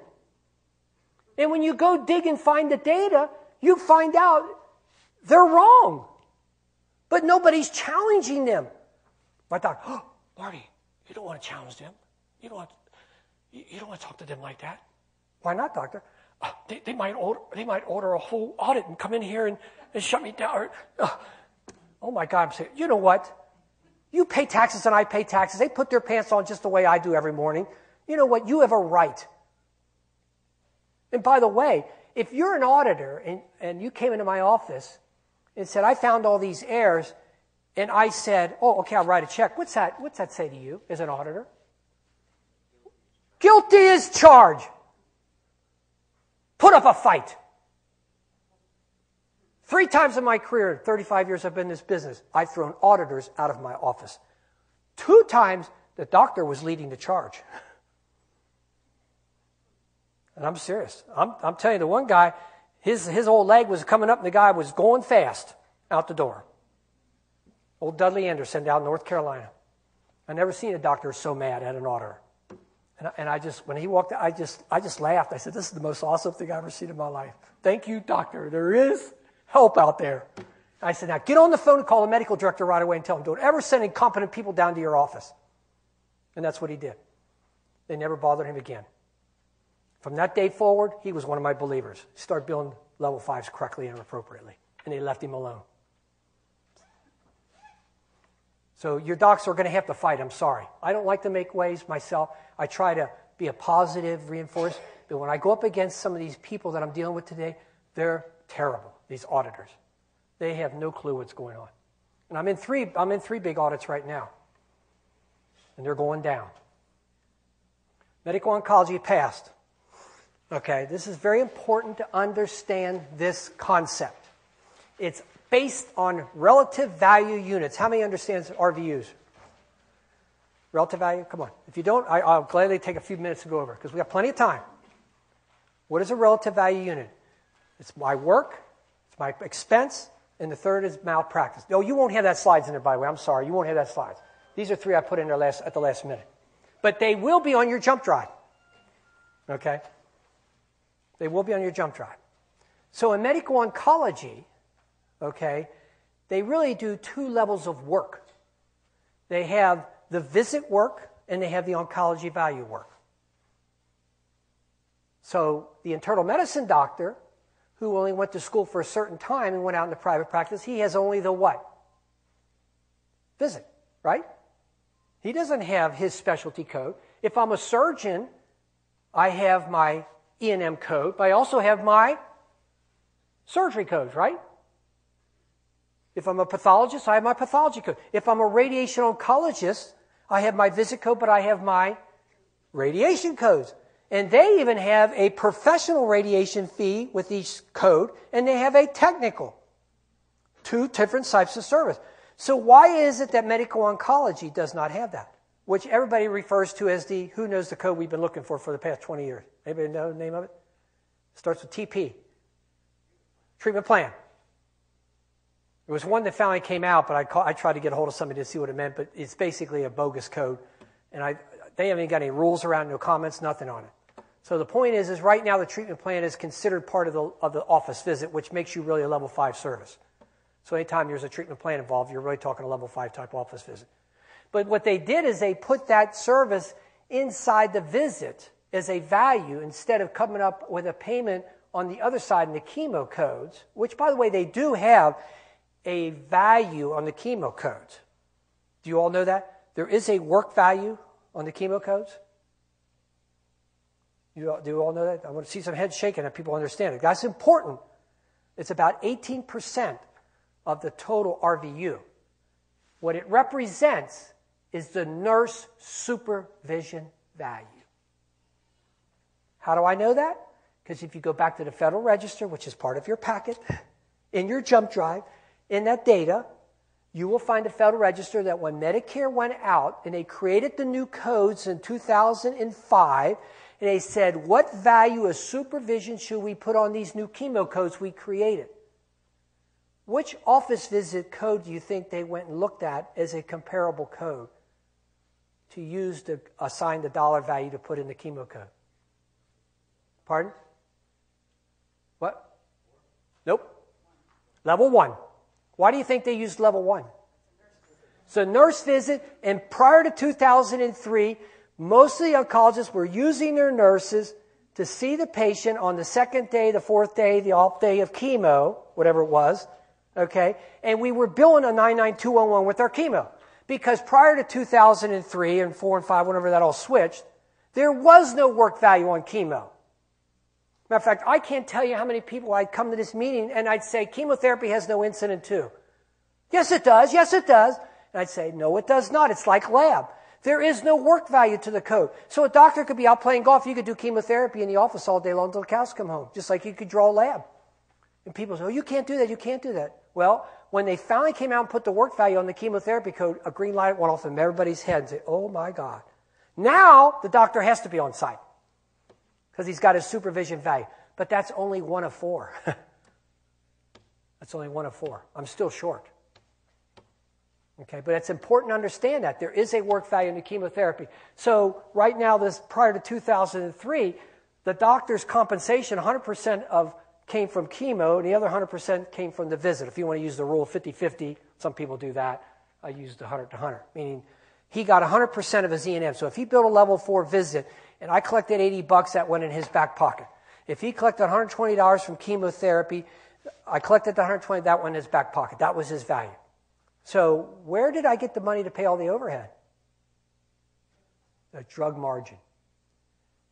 And when you go dig and find the data, you find out they're wrong. But nobody's challenging them. My doctor, oh, Marty, you don't want to challenge them. You don't want to talk to them like that. Why not, doctor? They might order a whole audit and come in here and shut me down. Oh my God! I'm saying, you know what? You pay taxes and I pay taxes. They put their pants on just the way I do every morning. You know what? You have a right. And by the way, if you're an auditor and you came into my office and said, I found all these errors, and I said, oh, okay, I'll write a check. What's that say to you as an auditor? Guilty as charged. Put up a fight. 3 times in my career, 35 years I've been in this business, I've thrown auditors out of my office. 2 times, the doctor was leading the charge. And I'm serious. I'm telling you, the one guy, his old leg was coming up, and the guy was going fast out the door. Old Dudley Anderson down in North Carolina. I never seen a doctor so mad at an auditor. And I just, when he walked out, I just laughed. I said, this is the most awesome thing I've ever seen in my life. Thank you, doctor. There is help out there. I said, now get on the phone and call the medical director right away and tell him, don't ever send incompetent people down to your office. And that's what he did. They never bothered him again. From that day forward, he was one of my believers. He started billing level 5s correctly and appropriately. And they left him alone. So your docs are going to have to fight. I'm sorry. I don't like to make waves myself. I try to be a positive reinforce. But when I go up against some of these people that I'm dealing with today, they're terrible, these auditors. They have no clue what's going on. And I'm in three big audits right now. And they're going down. Medical oncology passed. Okay, this is very important to understand this concept. It's based on relative value units. How many understands RVUs? Relative value? Come on. If you don't, I'll gladly take a few minutes to go over because we have plenty of time. What is a relative value unit? It's my work, it's my expense, and the third is malpractice. No, you won't have that slides in there, by the way. I'm sorry. You won't have that slides. These are three I put in there at the last minute. But they will be on your jump drive. Okay? They will be on your jump drive. So in medical oncology, okay, they really do two levels of work. They have the visit work and they have the oncology value work. So the internal medicine doctor, who only went to school for a certain time and went out into private practice, he has only the what? Visit, right? He doesn't have his specialty code. If I'm a surgeon, I have my E&M code, but I also have my surgery codes, right? If I'm a pathologist, I have my pathology code. If I'm a radiation oncologist, I have my visit code, but I have my radiation codes. And they even have a professional radiation fee with each code, and they have a technical. Two different types of service. So why is it that medical oncology does not have that? Which everybody refers to as the, who knows the code we've been looking for the past 20 years? Anybody know the name of it? Starts with TP. Treatment plan. There was one that finally came out, but I tried to get a hold of somebody to see what it meant, but it's basically a bogus code. And they haven't got any rules around, no comments, nothing on it. So the point is right now the treatment plan is considered part of the office visit, which makes you really a level 5 service. So anytime there's a treatment plan involved, you're really talking a level 5 type office visit. But what they did is they put that service inside the visit as a value instead of coming up with a payment on the other side in the chemo codes, which, by the way, they do have a value on the chemo codes. Do you all know that? There is a work value on the chemo codes. Do you all know that? I want to see some heads shaking that people understand it. That's important. It's about 18% of the total RVU. What it represents is the nurse supervision value. How do I know that? Because if you go back to the Federal Register, which is part of your packet, in your jump drive, in that data, you will find a Federal Register that when Medicare went out and they created the new codes in 2005, and they said, what value of supervision should we put on these new chemo codes we created? Which office visit code do you think they went and looked at as a comparable code to use to assign the dollar value to put in the chemo code? Pardon? What? Nope. Level 1. Why do you think they used level 1? So nurse visit, and prior to 2003, most of the oncologists were using their nurses to see the patient on the second day, the fourth day, the off day of chemo, whatever it was, okay? And we were billing a 99211 with our chemo. Because prior to 2003 and 4 and 5, whenever that all switched, there was no work value on chemo. Matter of fact, I can't tell you how many people I'd come to this meeting and I'd say, chemotherapy has no incident too. Yes, it does. Yes, it does. And I'd say, no, it does not. It's like lab. There is no work value to the code. So a doctor could be out playing golf. You could do chemotherapy in the office all day long until the cows come home, just like you could draw a lab. And people say, oh, you can't do that. You can't do that. Well, when they finally came out and put the work value on the chemotherapy code, a green light went off in everybody's head and said, oh, my God. Now the doctor has to be on site. because he's got his supervision value. But that's only 1 of 4. That's only 1 of 4. I'm still short. Okay, but it's important to understand that there is a work value in the chemotherapy. So right now, prior to 2003, the doctor's compensation, 100% came from chemo, and the other 100% came from the visit. If you want to use the rule 50-50, some people do that. I used 100 to 100, meaning he got 100% of his E&M. So if he built a level 4 visit, and I collected $80, that went in his back pocket. If he collected $120 from chemotherapy, I collected the $120, that went in his back pocket. That was his value. So where did I get the money to pay all the overhead? The drug margin.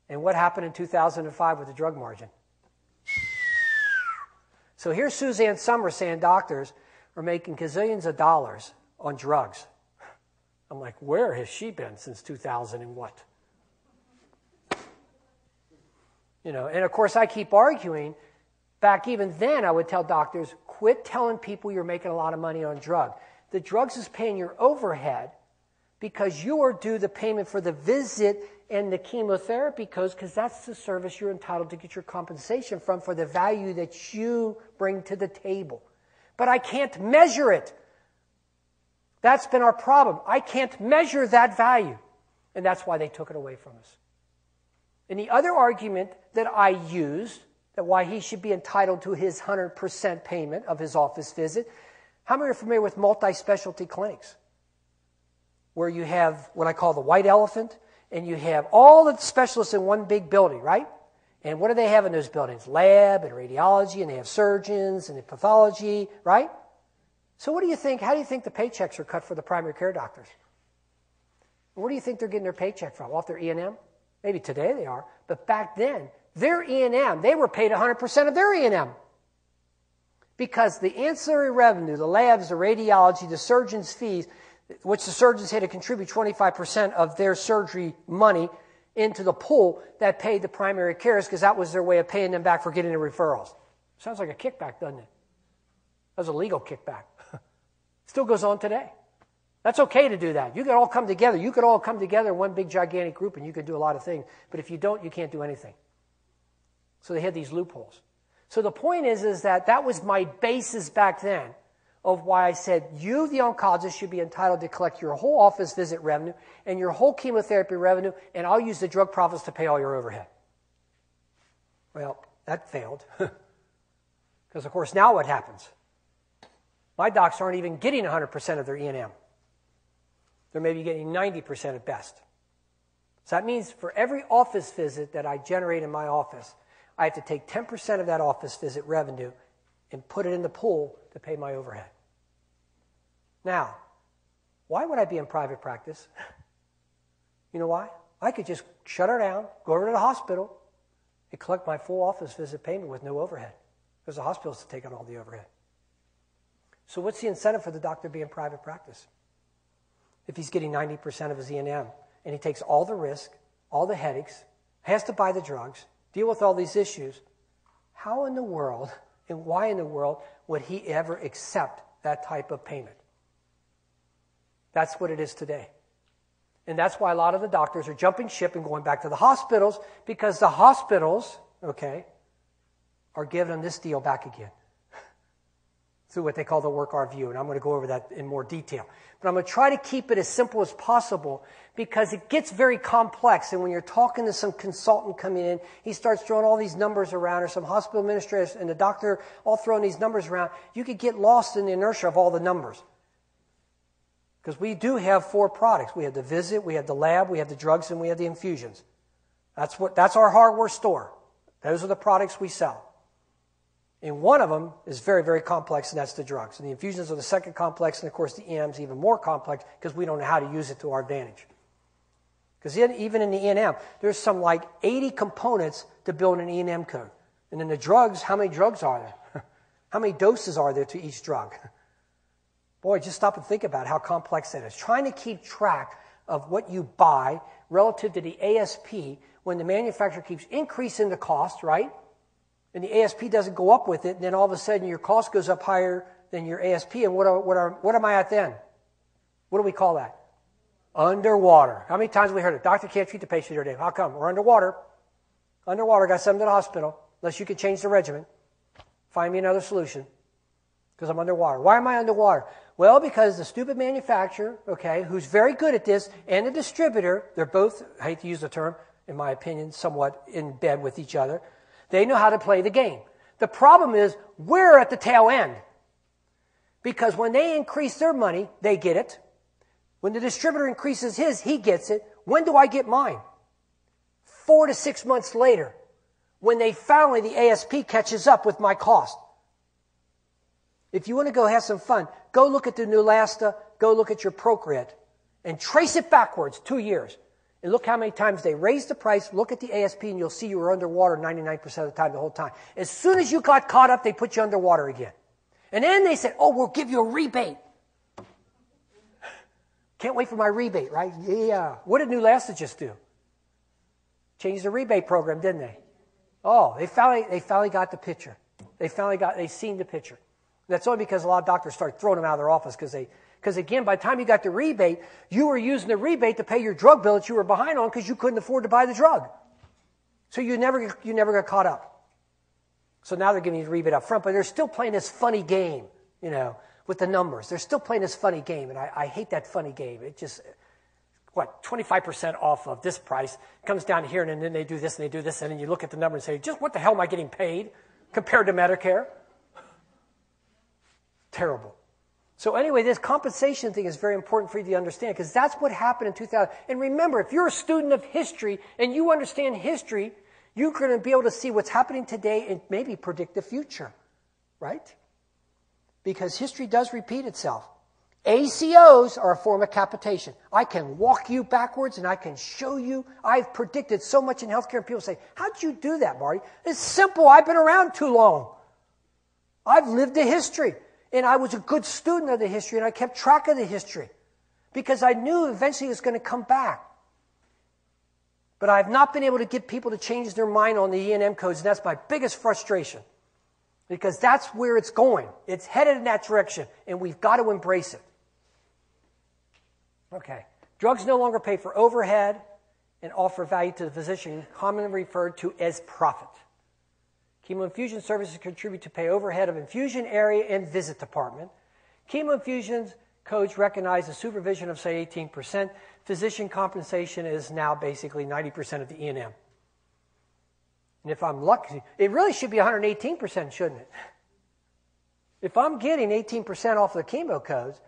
And what happened in 2005 with the drug margin? So here's Suzanne Summers saying doctors are making gazillions of dollars on drugs. I'm like, where has she been since 2000 and what? You know, and of course I keep arguing. Back even then I would tell doctors, quit telling people you're making a lot of money on drugs. The drugs is paying your overhead because you are due the payment for the visit and the chemotherapy codes, because that's the service you're entitled to get your compensation from for the value that you bring to the table. But I can't measure it. That's been our problem. I can't measure that value. And that's why they took it away from us. And the other argument that I used, that why he should be entitled to his 100% payment of his office visit, how many are familiar with multi-specialty clinics? Where you have what I call the white elephant, and you have all the specialists in one big building, right? And what do they have in those buildings? Lab and radiology, and they have surgeons and pathology, right? So what do you think? How do you think the paychecks are cut for the primary care doctors? Where do you think they're getting their paycheck from? Off their E&M? Maybe today they are, but back then, their E&M, they were paid 100% of their E&M. Because the ancillary revenue, the labs, the radiology, the surgeon's fees, which the surgeons had to contribute 25% of their surgery money into the pool that paid the primary cares, because that was their way of paying them back for getting the referrals. Sounds like a kickback, doesn't it? That was a legal kickback. Still goes on today. That's okay to do that. You could all come together. You could all come together in one big gigantic group and you could do a lot of things. But if you don't, you can't do anything. So they had these loopholes. So the point is that was my basis back then of why I said you, the oncologist, should be entitled to collect your whole office visit revenue and your whole chemotherapy revenue, and I'll use the drug profits to pay all your overhead. Well, that failed. Because, of course, now what happens? My docs aren't even getting 100% of their E&M. They're maybe getting 90% at best. So that means for every office visit that I generate in my office, I have to take 10% of that office visit revenue and put it in the pool to pay my overhead. Now, why would I be in private practice? You know why? I could just shut her down, go over to the hospital, and collect my full office visit payment with no overhead, because the hospital's to take on all the overhead. So what's the incentive for the doctor to be in private practice? If he's getting 90% of his E&M, and he takes all the risk, all the headaches, has to buy the drugs, deal with all these issues, how in the world and why in the world would he ever accept that type of payment? That's what it is today. And that's why a lot of the doctors are jumping ship and going back to the hospitals, because the hospitals, are giving them this deal back again through what they call the work RVU. And I'm going to go over that in more detail. But I'm going to try to keep it as simple as possible, because it gets very complex. And when you're talking to some consultant coming in, he starts throwing all these numbers around, or some hospital administrators and the doctor all throwing these numbers around. You could get lost in the inertia of all the numbers. Because we do have 4 products. We have the visit, we have the lab, we have the drugs, and we have the infusions. That's our hardware store. Those are the products we sell. And one of them is very, very complex, and that's the drugs. And the infusions are the second complex, and of course the EM is even more complex because we don't know how to use it to our advantage. Because even in the E&M, there's some like 80 components to build an E&M code. And then the drugs, how many drugs are there? How many doses are there to each drug? Boy, just stop and think about how complex that is. Trying to keep track of what you buy relative to the ASP when the manufacturer keeps increasing the cost, right? And the ASP doesn't go up with it, and then all of a sudden your cost goes up higher than your ASP, and what am I at then? What do we call that? Underwater. How many times have we heard it? Doctor can't treat the patient today. How come? We're underwater. Underwater, got sent to the hospital, unless you can change the regimen. Find me another solution, because I'm underwater. Why am I underwater? Well, because the stupid manufacturer, okay, who's very good at this, and the distributor, they're both, I hate to use the term, in my opinion, somewhat in bed with each other. They know how to play the game. The problem is, we're at the tail end. Because when they increase their money, they get it. When the distributor increases his, he gets it. When do I get mine? 4 to 6 months later, when they finally, the ASP catches up with my cost. If you want to go have some fun, go look at the Neulasta, go look at your Procreate, and trace it backwards 2 years. And look how many times they raised the price, look at the ASP, and you'll see you were underwater 99% of the time, the whole time. As soon as you got caught up, they put you underwater again. And then they said, oh, we'll give you a rebate. Can't wait for my rebate, right? Yeah. What did Neulasta just do? Changed the rebate program, didn't they? Oh, they finally got the picture. They seen the picture. That's only because a lot of doctors started throwing them out of their office because again, by the time you got the rebate, you were using the rebate to pay your drug bill that you were behind on because you couldn't afford to buy the drug. So you never got caught up. So now they're giving you the rebate up front, but they're still playing this funny game, with the numbers. They're still playing this funny game, and I hate that funny game. It just, 25% off of this price comes down here, and then they do this and they do this, and then you look at the number and say, just what the hell am I getting paid compared to Medicare? Terrible. So anyway, this compensation thing is very important for you to understand because that's what happened in 2000. And remember, if you're a student of history and you understand history, you're going to be able to see what's happening today and maybe predict the future, right? Because history does repeat itself. ACOs are a form of capitation. I can walk you backwards and I can show you. I've predicted so much in healthcare and people say, how'd you do that, Marty? It's simple. I've been around too long. I've lived the history. And I was a good student of the history, and I kept track of the history because I knew eventually it was going to come back. But I've not been able to get people to change their mind on the E&M codes, and that's my biggest frustration because that's where it's going. It's headed in that direction, and we've got to embrace it. Okay. Drugs no longer pay for overhead and offer value to the physician, commonly referred to as profit. Chemoinfusion services contribute to pay overhead of infusion area and visit department. Chemoinfusion codes recognize the supervision of, say, 18%. Physician compensation is now basically 90% of the E&M. And if I'm lucky, it really should be 118%, shouldn't it? If I'm getting 18% off the chemo codes,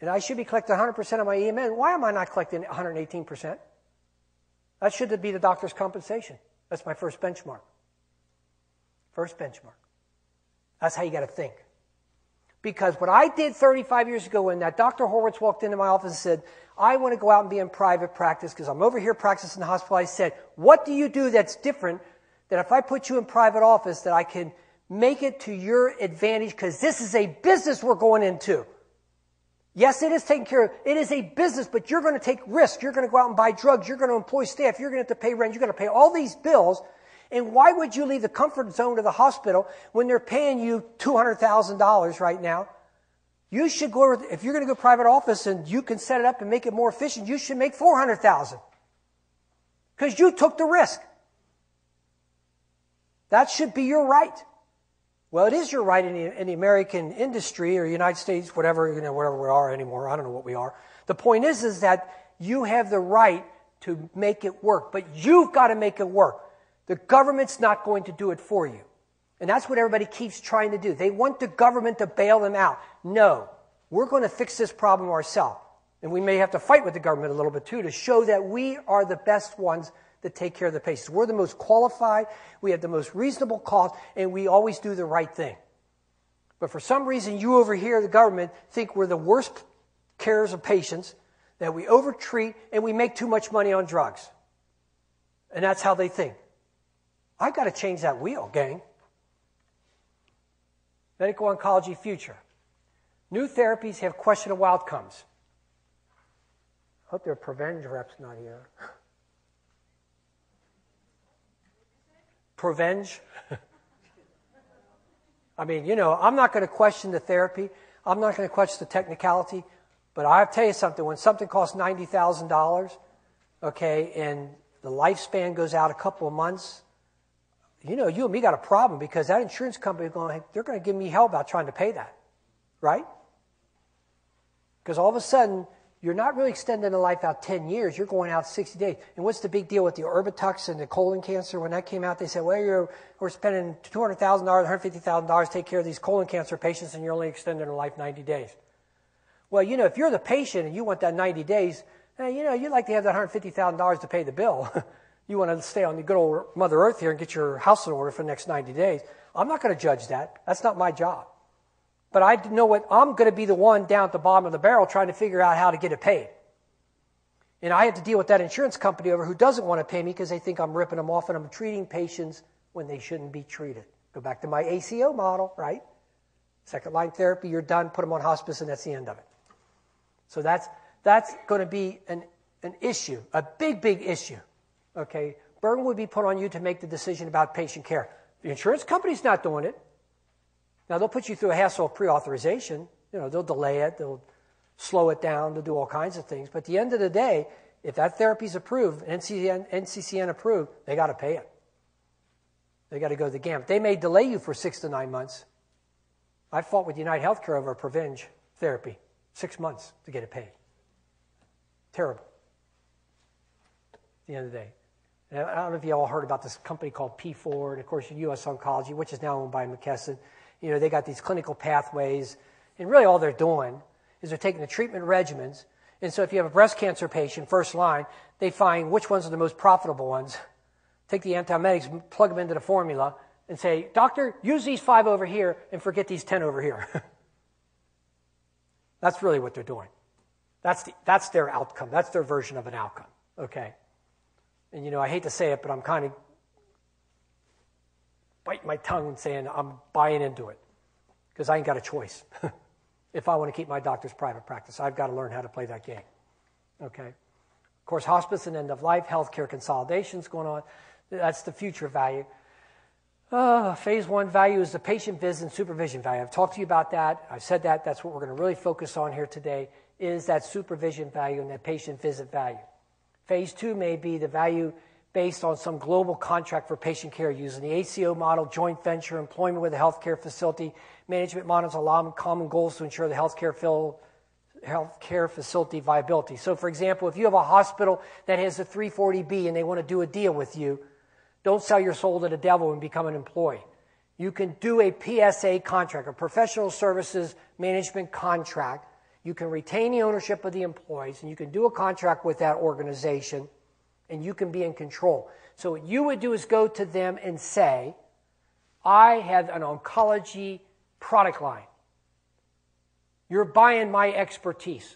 and I should be collecting 100% of my E&M, why am I not collecting 118%? That should be the doctor's compensation. That's my first benchmark. First benchmark. That's how you got to think. Because what I did 35 years ago when that Dr. Horwitz walked into my office and said, I want to go out and be in private practice because I'm over here practicing in the hospital, I said, what do you do that's different that if I put you in private office that I can make it to your advantage because this is a business we're going into. Yes, it is taken care of. It is a business, but you're going to take risks. You're going to go out and buy drugs. You're going to employ staff. You're going to have to pay rent. You're going to pay all these bills. And why would you leave the comfort zone of the hospital when they're paying you $200,000 right now? You should go, if you're going to go private office and you can set it up and make it more efficient, you should make $400,000 because you took the risk. That should be your right. Well, it is your right in the American industry or United States, whatever we are anymore. I don't know what we are. The point is that you have the right to make it work, but you've got to make it work. The government's not going to do it for you. And that's what everybody keeps trying to do. They want the government to bail them out. No, we're going to fix this problem ourselves. And we may have to fight with the government a little bit too to show that we are the best ones that take care of the patients. We're the most qualified, we have the most reasonable cost, and we always do the right thing. But for some reason, you over here, the government, think we're the worst carers of patients, that we overtreat, and we make too much money on drugs. And that's how they think. I've got to change that wheel, gang. Medical oncology future. New therapies have questionable outcomes. I hope their Prevenge rep's not here. Prevenge? I mean, I'm not going to question the therapy. I'm not going to question the technicality. But I'll tell you something. When something costs $90,000, okay, and the lifespan goes out a couple of months, you and me got a problem because that insurance company, they're going to give me hell about trying to pay that, right? Because all of a sudden, you're not really extending the life out 10 years. You're going out 60 days. And what's the big deal with the Erbitux and the colon cancer? When that came out, they said, well, we're spending $200,000, $150,000 to take care of these colon cancer patients, and you're only extending their life 90 days. Well, if you're the patient and you want that 90 days, you'd like to have that $150,000 to pay the bill. You want to stay on the good old Mother Earth here and get your house in order for the next 90 days. I'm not going to judge that. That's not my job. But I know what I'm going to be the one down at the bottom of the barrel trying to figure out how to get it paid. And I have to deal with that insurance company over who doesn't want to pay me because they think I'm ripping them off and I'm treating patients when they shouldn't be treated. Go back to my ACO model, right? Second line therapy, you're done, put them on hospice, and that's the end of it. So that's going to be an issue, a big, big issue. Okay? Burden would be put on you to make the decision about patient care. The insurance company's not doing it. Now, they'll put you through a hassle of pre-authorization. They'll delay it. They'll slow it down. They'll do all kinds of things. But at the end of the day, if that therapy's approved, NCCN approved, they got to pay it. They got to go the gamut. They may delay you for 6 to 9 months. I fought with United Healthcare over Prevenge therapy. 6 months to get it paid. Terrible. At the end of the day. And I don't know if you all heard about this company called P4, and of course U.S. Oncology, which is now owned by McKesson. They got these clinical pathways, and really all they're doing is they're taking the treatment regimens. And so if you have a breast cancer patient, first line, they find which ones are the most profitable ones, take the antiemetics, plug them into the formula, and say, doctor, use these 5 over here and forget these 10 over here. That's really what they're doing. That's their outcome. That's their version of an outcome, okay? And, I hate to say it, but I'm kind of biting my tongue and saying I'm buying into it because I ain't got a choice. If I want to keep my doctor's private practice, I've got to learn how to play that game, okay? Of course, hospice and end-of-life, healthcare consolidation's going on. That's the future value. Phase 1 value is the patient visit and supervision value. I've talked to you about that. I've said that. That's what we're going to really focus on here today is that supervision value and that patient visit value. Phase 2 may be the value based on some global contract for patient care using the ACO model, joint venture, employment with a healthcare facility, management models allow common goals to ensure the healthcare facility viability. So, for example, if you have a hospital that has a 340B and they want to do a deal with you, don't sell your soul to the devil and become an employee. You can do a PSA contract, a professional services management contract. You can retain the ownership of the employees, and you can do a contract with that organization, and you can be in control. So what you would do is go to them and say, I have an oncology product line. You're buying my expertise.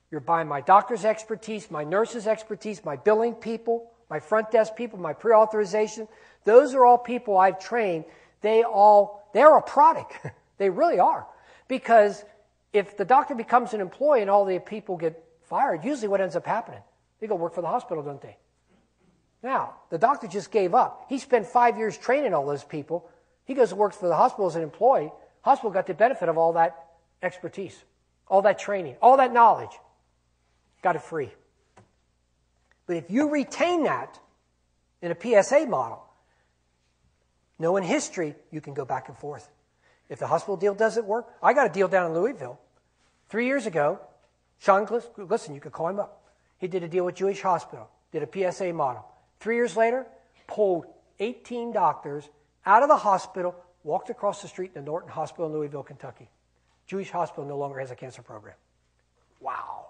You're buying my doctor's expertise, my nurse's expertise, my billing people, my front desk people, my pre-authorization. Those are all people I've trained. They're a product. They really are. Because if the doctor becomes an employee and all the people get fired, usually what ends up happening? They go work for the hospital, don't they? Now, the doctor just gave up. He spent 5 years training all those people. He goes and works for the hospital as an employee. Hospital got the benefit of all that expertise, all that training, all that knowledge. Got it free. But if you retain that in a PSA model, knowing history, you can go back and forth. If the hospital deal doesn't work, I got a deal down in Louisville. 3 years ago, Sean, listen, you can call him up. He did a deal with Jewish Hospital, did a PSA model. 3 years later, pulled 18 doctors out of the hospital, walked across the street to Norton Hospital in Louisville, Kentucky. Jewish Hospital no longer has a cancer program. Wow.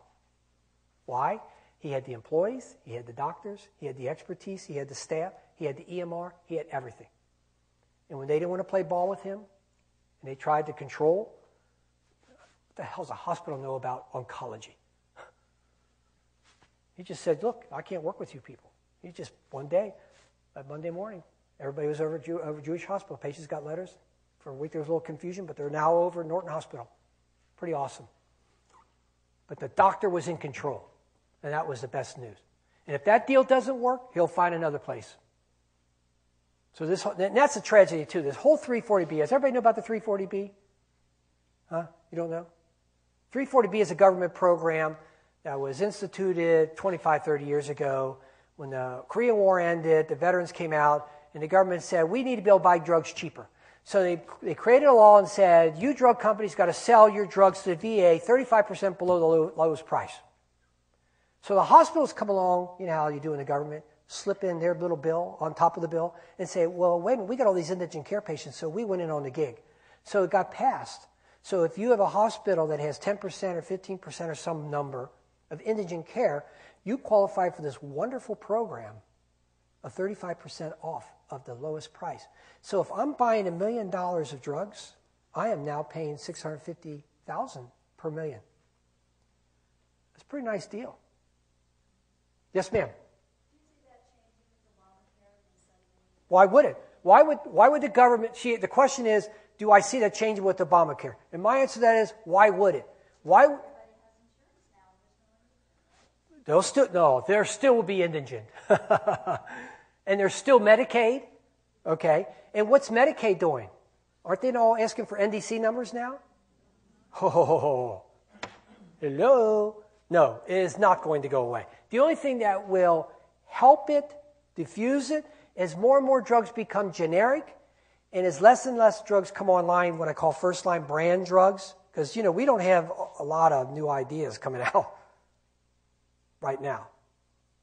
Why? He had the employees, he had the doctors, he had the expertise, he had the staff, he had the EMR, he had everything. And when they didn't want to play ball with him, and they tried to control, what the hell does a hospital know about oncology? He just said, look, I can't work with you people. He just, one day, that Monday morning, everybody was over Jewish Hospital. Patients got letters. For a week there was a little confusion, but they're now over Norton Hospital. Pretty awesome. But the doctor was in control, and that was the best news. And if that deal doesn't work, he'll find another place. So and that's a tragedy too. This whole 340B. Does everybody know about the 340B? Huh? You don't know? 340B is a government program that was instituted 25, 30 years ago. When the Korean War ended, the veterans came out and the government said, we need to be able to buy drugs cheaper. So they created a law and said, you drug companies got to sell your drugs to the VA 35% below the lowest price. So the hospitals come along, you know how you do in the government, slip in their little bill on top of the bill and say, well, wait a minute, we got all these indigent care patients, so we went in on the gig. So it got passed. So if you have a hospital that has 10% or 15% or some number of indigent care, you qualify for this wonderful program of 35% off of the lowest price. So if I'm buying $1 million of drugs, I am now paying $650,000 per million. That's a pretty nice deal. Yes, ma'am. Why would it? Why would the government? The question is, do I see that changing with Obamacare? And my answer to that is, why would it? Why? There still will be indigent, and there's still Medicaid. Okay, and what's Medicaid doing? Aren't they all asking for NDC numbers now? Oh, hello. No, it is not going to go away. The only thing that will help it, diffuse it, as more and more drugs become generic, and as less and less drugs come online, what I call first-line brand drugs, because, we don't have a lot of new ideas coming out right now.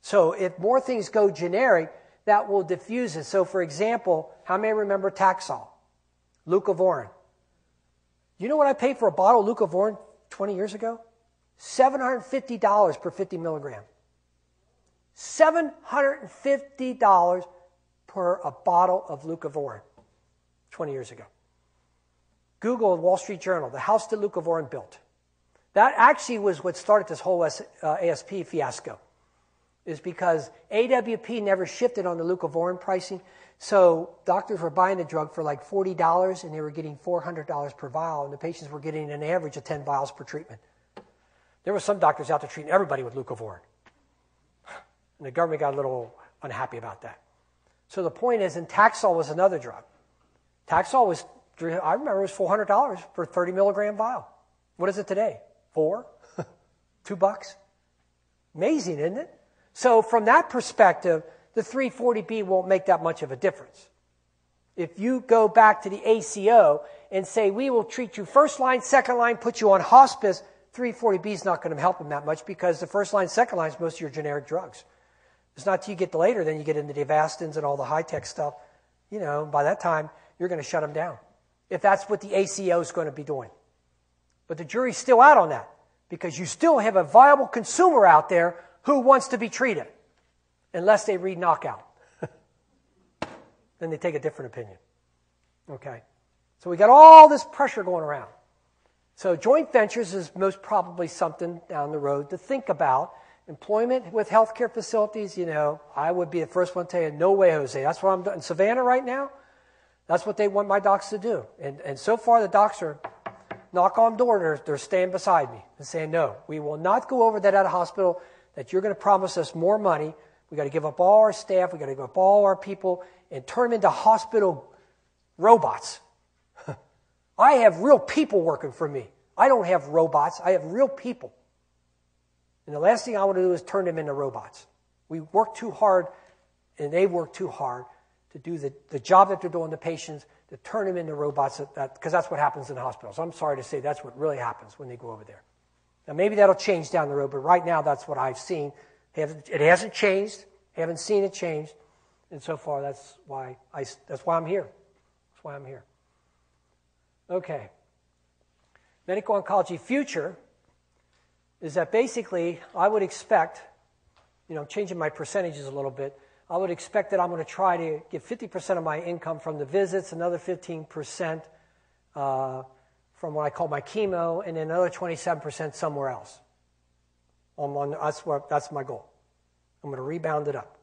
So if more things go generic, that will diffuse it. So, for example, how many remember Taxol, leucovorin? You know what I paid for a bottle of leucovorin 20 years ago? $750 per 50 milligram. $750 per a bottle of leucovorin 20 years ago. Google Wall Street Journal, the house that leucovorin built. That actually was what started this whole ASP fiasco, is because AWP never shifted on the leucovorin pricing, so doctors were buying the drug for like $40 and they were getting $400 per vial, and the patients were getting an average of 10 vials per treatment. There were some doctors out there treating everybody with leucovorin, and the government got a little unhappy about that. So the point is, and Taxol was another drug. Taxol was, I remember it was $400 for a 30 milligram vial. What is it today? $4? $2? Amazing, isn't it? So from that perspective, the 340B won't make that much of a difference. If you go back to the ACO and say, we will treat you first line, second line, put you on hospice, 340B is not going to help them that much, because the first line, second line is most of your generic drugs. It's not till you get to later, then you get into the Avastins and all the high-tech stuff. By that time, you're going to shut them down, if that's what the ACO is going to be doing. But the jury's still out on that, because you still have a viable consumer out there who wants to be treated, unless they read Knockout. Then they take a different opinion. Okay? So we got all this pressure going around. So joint ventures is most probably something down the road to think about. Employment with healthcare facilities, I would be the first one to tell you, no way, Jose. That's what I'm doing in Savannah right now. That's what they want my docs to do. And so far, the docs are knock on door. They're staying beside me and saying, no, we will not go over that at a hospital, that you're going to promise us more money. We got to give up all our staff. We got to give up all our people and turn them into hospital robots. I have real people working for me. I don't have robots. I have real people. And the last thing I want to do is turn them into robots. We work too hard, and they work too hard to do the job that they're doing to patients, to turn them into robots, because that's what happens in hospitals. I'm sorry to say that's what really happens when they go over there. Now, maybe that'll change down the road, but right now that's what I've seen. It hasn't changed. Haven't seen it change. And so far, that's why I'm here. That's why I'm here. Okay. Medical oncology future is that basically I would expect, changing my percentages a little bit, I would expect that I'm going to try to get 50% of my income from the visits, another 15% from what I call my chemo, and then another 27% somewhere else. That's my goal. I'm going to rebound it up.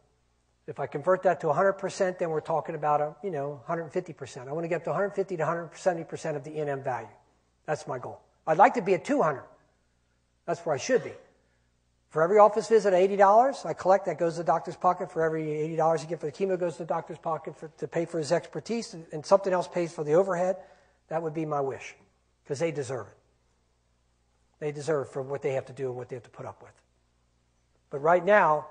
If I convert that to 100%, then we're talking about 150%. I want to get to 150 to 170% of the NM value. That's my goal. I'd like to be at 200. That's where I should be. For every office visit, $80 I collect, that goes to the doctor's pocket. For every $80 you get for the chemo, goes to the doctor's pocket to pay for his expertise, and something else pays for the overhead. That would be my wish, because they deserve it. They deserve it for what they have to do and what they have to put up with. But right now,